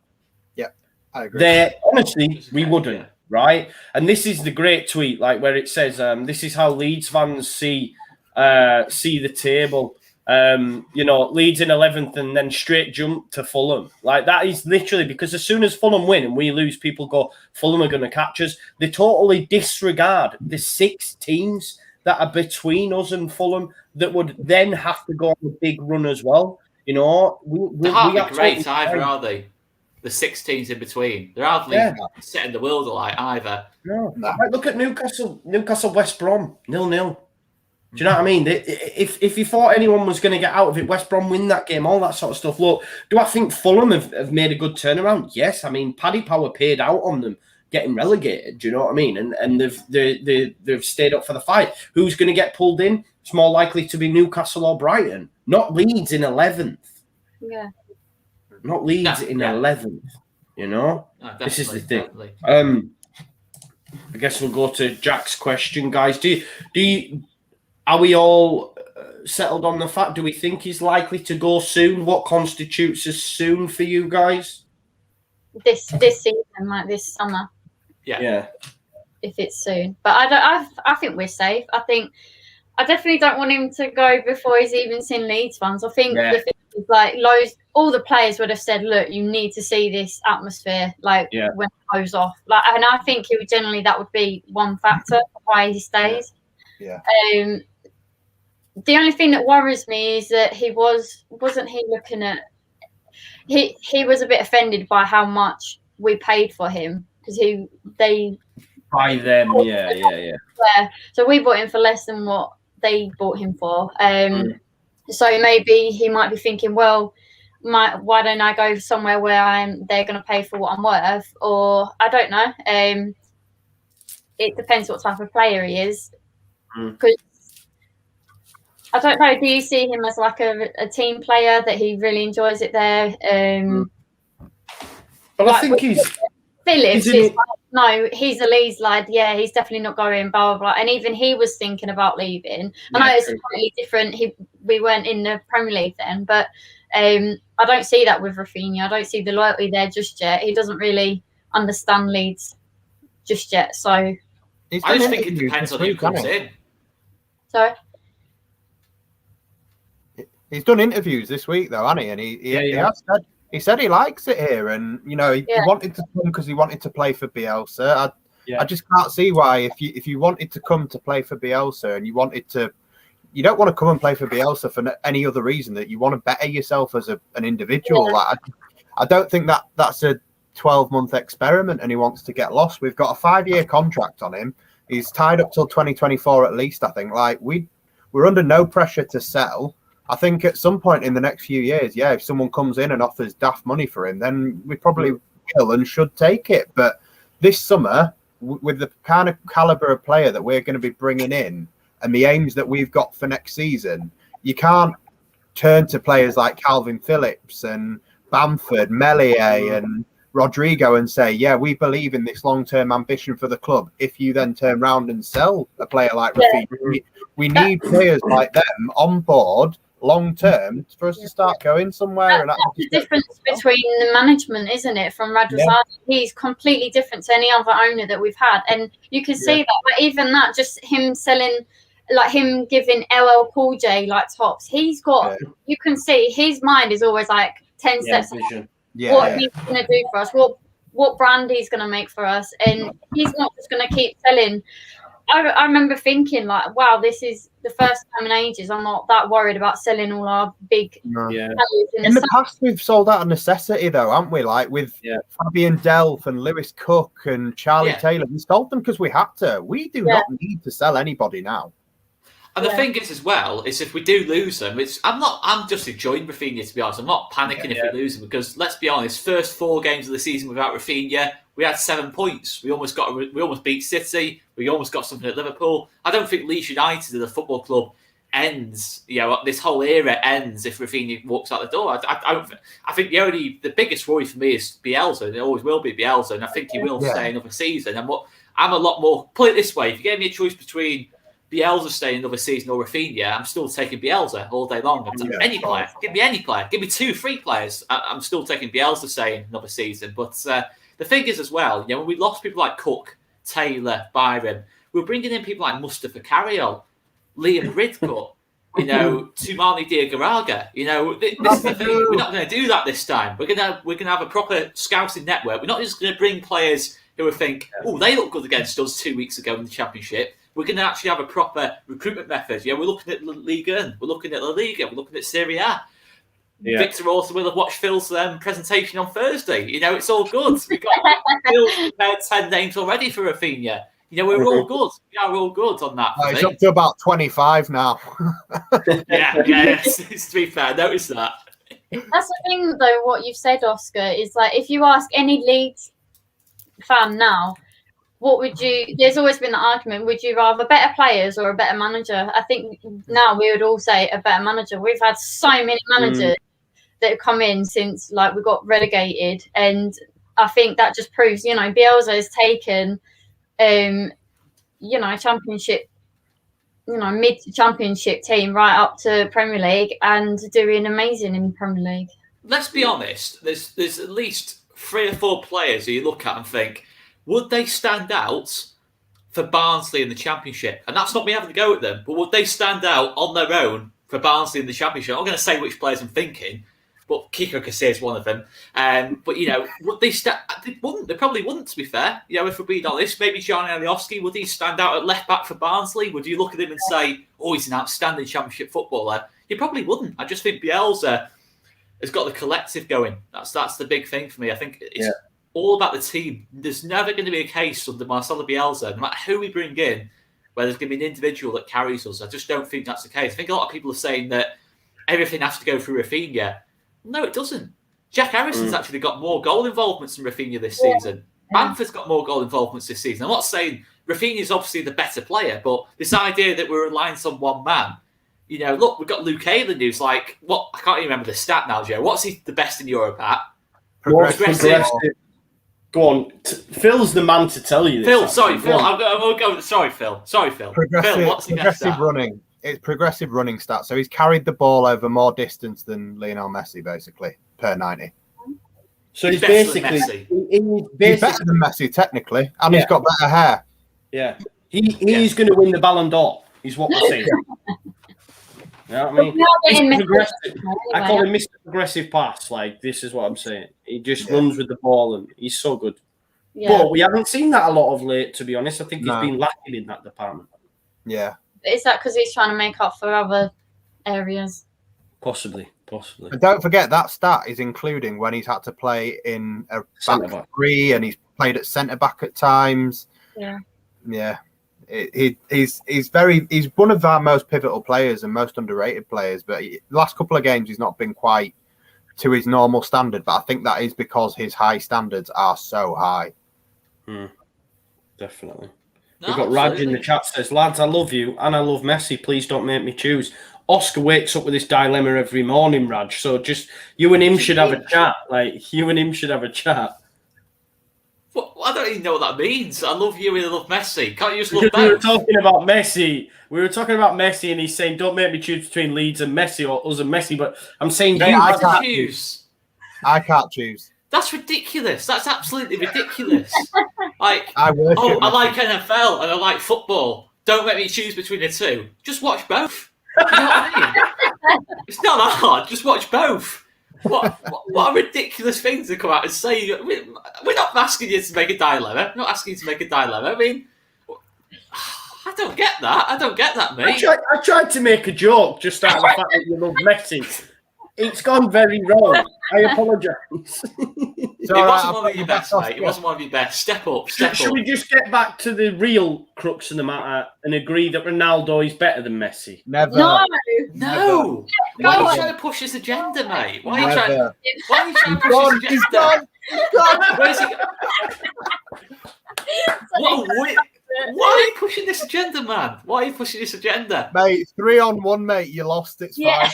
Yeah, I agree. Honestly, we wouldn't, right? And this is the great tweet, like where it says, this is how Leeds fans see the table. Leeds in 11th and then straight jump to Fulham. Like that is literally because as soon as Fulham win and we lose, people go, Fulham are going to catch us. They totally disregard the 6 teams that are between us and Fulham that would then have to go on a big run as well. They aren't great either, are they? The 6 teams in between. They're hardly setting the world alight either. No. Like, look at Newcastle, West Brom, 0-0. Do you know what I mean? If you thought anyone was going to get out of it, West Brom win that game, all that sort of stuff. Look, do I think Fulham have made a good turnaround? Yes. I mean, Paddy Power paid out on them getting relegated. Do you know what I mean? And they've stayed up for the fight. Who's going to get pulled in? It's more likely to be Newcastle or Brighton, not Leeds in 11th. Yeah. not Leeds in 11th. You know, this is the thing. Definitely. I guess we'll go to Jack's question, guys. Are we all settled on the fact? Do we think he's likely to go soon? What constitutes as soon for you guys? This season, like this summer. Yeah. If it's soon, but I think we're safe. I definitely don't want him to go before he's even seen Leeds fans. I think the thing is, like, all the players would have said, look, you need to see this atmosphere, like when it goes off. Like, and I think he would generally, that would be one factor why he stays. Yeah. The only thing that worries me is that he wasn't he looking at he was a bit offended by how much we paid for him, because by them, yeah. So we bought him for less than what they bought him for. So maybe he might be thinking, well, why don't I go somewhere where they're going to pay for what I'm worth? Or I don't know. It depends what type of player he is. Because I don't know. Do you see him as like a team player that he really enjoys it there? But I think he's Phillips is like, no, he's a Leeds lad. Yeah, he's definitely not going, blah, blah, blah. And even he was thinking about leaving. I know it's completely different. We weren't in the Premier League then, but I don't see that with Rafinha. I don't see the loyalty there just yet. He doesn't really understand Leeds just yet. So I just think it depends on who comes in. Sorry? He's done interviews this week, though, hasn't he? And he said he likes it here, and he wanted to come because he wanted to play for Bielsa. I just can't see why, if you wanted to come to play for Bielsa and you don't want to come and play for Bielsa for any other reason, that you want to better yourself as an individual. Yeah. Like, I don't think that's a 12-month experiment, and he wants to get lost. We've got a 5-year contract on him. He's tied up till 2024 at least, I think. Like, we're under no pressure to sell. I think at some point in the next few years, if someone comes in and offers daft money for him, then we probably will and should take it. But this summer, with the kind of caliber of player that we're going to be bringing in and the aims that we've got for next season, you can't turn to players like Calvin Phillips and Bamford, Meslier and Rodrigo and say, we believe in this long-term ambition for the club, if you then turn around and sell a player like Rafinha. We need players like them on board long-term for us to start going somewhere. That's the difference between the management, isn't it, from Radrizzani? He's completely different to any other owner that we've had. And you can see that, but even that, just him selling, like him giving LL Cool J like tops, he's got, you can see his mind is always like 10 steps ahead. What he's going to do for us, what brand he's going to make for us, and he's not just going to keep selling. I remember thinking, like, wow, this is the first time in ages I'm not that worried about selling all our big in the past, we've sold out of necessity, though, haven't we? Like with Fabian Delph and Lewis Cook and Charlie Taylor. We sold them because we had to. We do not need to sell anybody now. And the thing is, as well, is if we do lose them, I'm just enjoying Rafinha, to be honest. I'm not panicking if we lose them, because let's be honest, first 4 games of the season without Rafinha, we had 7 points. We almost beat City. We almost got something at Liverpool. I don't think Leeds United as a football club ends. This whole era ends if Rafinha walks out the door. I think the biggest worry for me is Bielsa, and it always will be Bielsa, and I think he will stay another season. And I'm a lot more. Put it this way: if you gave me a choice between Bielsa staying another season or Rafinha, I'm still taking Bielsa all day long. Any player, give me any player, give me 2-3 players. I'm still taking Bielsa staying another season. But the thing is, as well, when we lost people like Cook, Taylor, Byron, we're bringing in people like Mustafa Carriol, Liam Bridcut, Toumani Diagouraga. This is the thing. We're not going to do that this time. We're going to have a proper scouting network. We're not just going to bring players who will think, they look good against us 2 weeks ago in the Championship. We're going to actually have a proper recruitment method. We're looking at La Liga, we're looking at La Liga, we're looking at Serie A. Victor also will have watched Phil's presentation on Thursday. It's all good. We've got Phil's prepared 10 names already for Rafinha. We're all good. We are all good on that. It's up to about 25 now. It's to be fair, I noticed that. That's the thing, though, what you've said, Oscar, is like if you ask any Leeds fan now, there's always been the argument, would you rather better players or a better manager? I think now we would all say a better manager. We've had so many managers that have come in since like we got relegated, and I think that just proves, you know, Bielsa has taken, you know, championship, you know, mid-championship team right up to Premier League and doing amazing in Premier League. Let's be honest. There's at least 3 or 4 players who you look at and think, would they stand out for Barnsley in the Championship? And that's not me having to go at them, but would they stand out on their own for Barnsley in the Championship? I'm not going to say which players I'm thinking, but Kiko Kasir is one of them. But, you know, would they stand? They wouldn't. They probably wouldn't, to be fair. You know, if we're being honest, maybe Johnny Alioski, would he stand out at left back for Barnsley? Would you look at him and say, oh, he's an outstanding Championship footballer? You probably wouldn't. I just think Bielsa has got the collective going. That's the big thing for me. I think it's all about the team. There's never going to be a case under Marcelo Bielsa, no matter who we bring in, where there's going to be an individual that carries us. I just don't think that's the case. I think a lot of people are saying that everything has to go through Rafinha. No, it doesn't. Jack Harrison's actually got more goal involvements than Rafinha this season. Bamford's got more goal involvements this season. I'm not saying Rafinha's obviously the better player, but this idea that we're reliant on one man, you know, look, we've got Luke Ayling, who's like, what? I can't even remember the stat now, Joe. What's he the best in Europe at? Progressive. Go on. Phil's the man to tell you this. Phil, sorry, Phil. I'm going to sorry, Phil. Sorry, Phil. Phil, what's he best at? Running. It's progressive running stats. So he's carried the ball over more distance than Lionel Messi, basically, per 90. So he's basically he's better than Messi, technically, and he's got better hair. Yeah. He's going to win the Ballon d'Or, is what we're saying. You know what I mean? I call him Mr. Progressive Pass. Like, this is what I'm saying. He just runs with the ball, and he's so good. Yeah. But we haven't seen that a lot of late, to be honest. I think he's been lacking in that department. Yeah. Is that because he's trying to make up for other areas? Possibly. And don't forget, that stat is including when he's had to play in a back 3 and he's played at centre-back at times. Yeah. Yeah. He's one of our most pivotal players and most underrated players, but the last couple of games he's not been quite to his normal standard, but I think that is because his high standards are so high. Definitely. We've got Raj in the chat says, lads, I love you and I love Messi. Please don't make me choose. Oscar wakes up with this dilemma every morning, Raj. So just you and him should have a chat. Like, you and him should have a chat. Well, I don't even know what that means. I love you and I love Messi. Can't you just love both? We were talking about Messi. And he's saying, don't make me choose between Leeds and Messi or us and Messi. But I'm saying I can't choose. I can't choose. That's ridiculous. That's absolutely ridiculous. Like, I like NFL and I like football. Don't let me choose between the two. Just watch both. You know what I mean? It's not that hard. Just watch both. What a ridiculous thing to come out and say. We're not asking you to make a dilemma. We're not asking you to make a dilemma. I mean, I don't get that. Mate. I tried to make a joke just out of the fact that you love Messi. It's gone very wrong. I apologise. It wasn't one of your best, mate. It wasn't one of your best. Step up. Should we just get back to the real crux of the matter and agree that Ronaldo is better than Messi? Never. No. Why are you trying to push this agenda, mate? Why are you trying to push this agenda? Where's he? Why are you pushing this agenda, man? Why are you pushing this agenda? Mate, 3-on-1, mate. You lost. It's fine.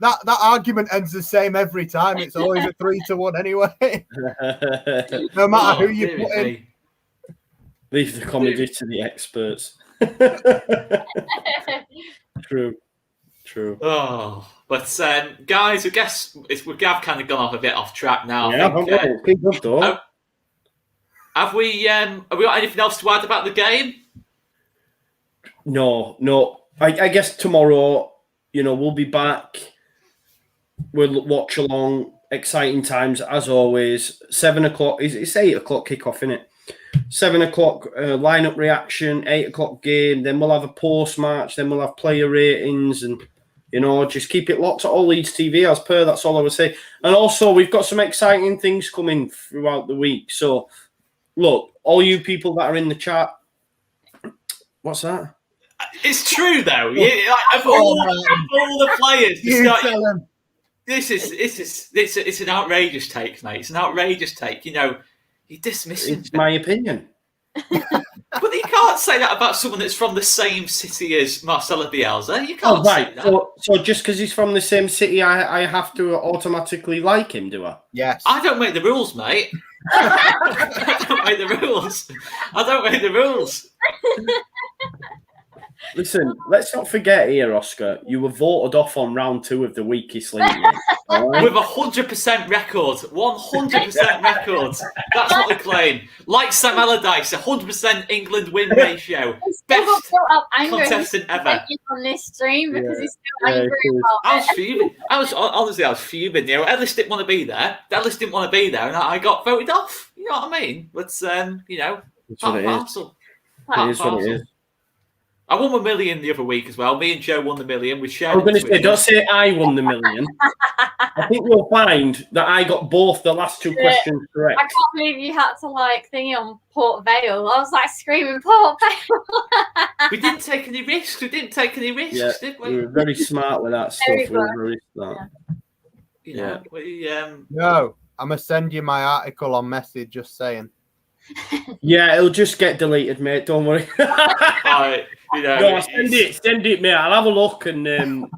That argument ends the same every time. It's always a 3-1 anyway. No matter who you put in. Leave the comedy to the experts. True. Oh, but guys, I guess we have kind of gone off a bit off track now. Yeah, have we got anything else to add about the game? No. I guess tomorrow, we'll be back. We'll watch along. Exciting times as always. 7 o'clock. It's 8 o'clock kickoff, isn't it? 7 o'clock lineup reaction. 8 o'clock game. Then we'll have a post match. Then we'll have player ratings and. Just keep it locked at ALLLEEDSTV as per. That's all I would say. And also, we've got some exciting things coming throughout the week. So, look, all you people that are in the chat, what's that? It's true, though. Of all the players, it's an outrageous take, mate. It's an outrageous take. You dismiss him. It's my opinion. But you can't can't say that about someone that's from the same city as Marcelo Bielsa. You can't say that. So just because he's from the same city, I have to automatically like him, do I? Yes. I don't make the rules, mate. I don't make the rules. I don't make the rules. Listen, let's not forget here, Oscar, you were voted off on round 2 of the weakest league. With a 100% record. 100% record. That's what we claim. Like Sam Allardyce, 100% England win ratio. Best contestant ever. On this stream because he's still angry about I was fuming. I was fuming. You know, Ellis didn't want to be there. Ellis didn't want to be there, and I got voted off. You know what I mean? But you know, part and parcel. It is what it is. I won $1 million the other week as well. Me and Joe won the $1 million. We shared. I'm going to say, don't say I won the $1 million. I think you'll find that I got both the last 2 questions correct. I can't believe you had to like thingy on Port Vale. I was like screaming Port Vale. We didn't take any risks. We didn't take any risks, did we? We were very smart with that stuff. We were very smart. You know, we No, I'm going to send you my article on message, just saying. Yeah, it'll just get deleted, mate. Don't worry. you know, no, send it, mate. I'll have a look and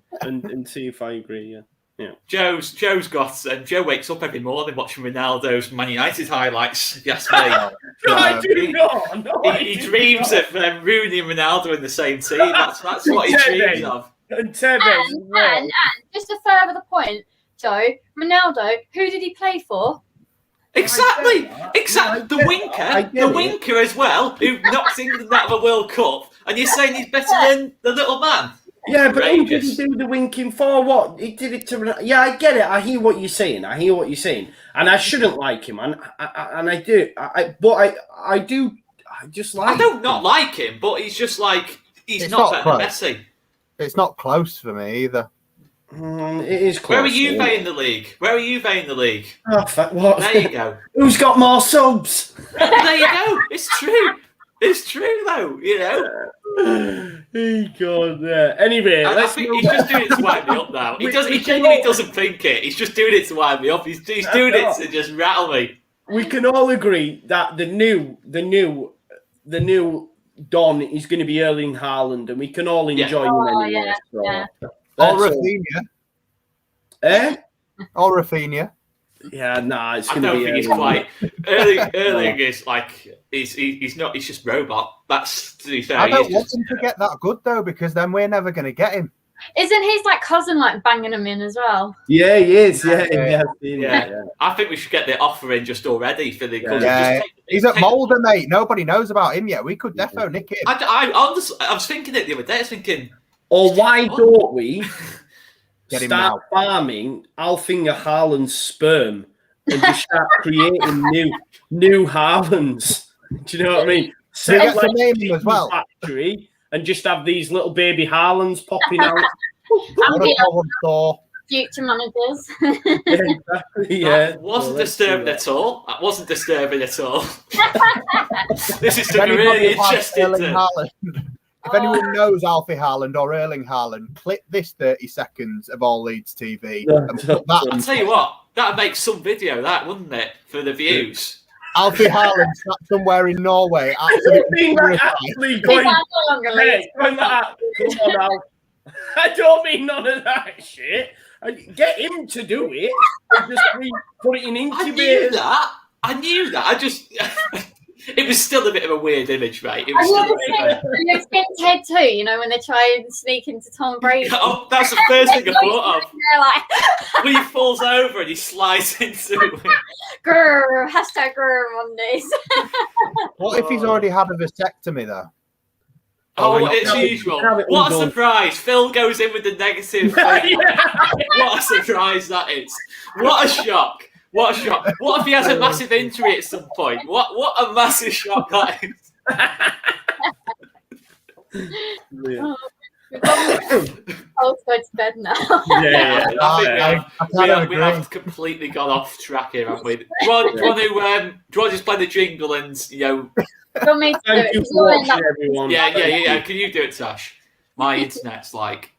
see if I agree. Yeah. Joe's got. Joe wakes up every morning watching Ronaldo's Man United highlights. If you ask me. No, I do not. No, he dreams of Rooney and Ronaldo in the same team. That's what he dreams of. And just to further the point, Joe, Ronaldo, who did he play for? Exactly. The winker as well, who knocks England out of a World Cup, and you're saying he's better than the little man. Yeah, but who did he do the winking for? What? He did it to... Yeah, I get it. I hear what you're saying. And I shouldn't like him. And I do. I do... I just like I don't not like him, but he's just like... He's not better than Messi. It's not close for me either. It is close. Where are you in the league? Oh, what? There you go. Who's got more subs? There you go. It's true. It's true, though, you know. God, yeah. Anyway, I think he's just doing it to wind me up now. He genuinely doesn't think it. He's just doing it to wind me up. He's doing it to just rattle me. We can all agree that the new Don is going to be Erling Haaland, and we can all enjoy him anyway. Or Rafinha. Or Rafinha. Yeah, nah, it's I going to be. don't think he's quite. Erling is like he's not. He's just robot. That's to be fair. I don't want him to get that good though, because then we're never going to get him. Isn't his like cousin like banging him in as well? Yeah, he is. Yeah. I think we should get the offer in just already for the. Yeah. He's at Molde, mate. Nobody knows about him yet. We could defo nick him. I was thinking it the other day. I was thinking. Or why don't we start farming Alfinger Haaland's sperm and just start creating new Haalands? Do you know what I mean? Set up name him as well. Factory and just have these little baby Haalands popping out. Future managers. That wasn't disturbing at all. This is really interesting. If anyone knows Alfie Haaland or Erling Haaland, clip this 30 seconds of ALLLEEDSTV. And put that I'll tell you what, that'd make some video, that wouldn't it, for the views? Alfie Haaland sat somewhere in Norway. Absolutely going that. Come on, Al. I don't mean none of that shit. Get him to do it. And just put it in incubator. I knew that. I just... It was still a bit of a weird image, right? It was still Skip's head too, you know, when they try and sneak into Tom Brady. Oh, that's the first thing I thought of. When he falls over and he slides into it. Grrr, hashtag grrr Mondays. What if he's already had a vasectomy, though? Oh, it's usual. What a surprise. Phil goes in with the negative. What a surprise that is. What a shock. What a shock. What if he has a massive injury at some point? What a massive shock that is. I'll go to bed now. I think we have completely gone off track here, haven't we? Do you want to just play the jingle and, you know... Thank you for watching, everyone. Yeah. Can you do it, Tash? My internet's like...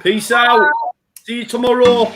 Peace out. See you tomorrow.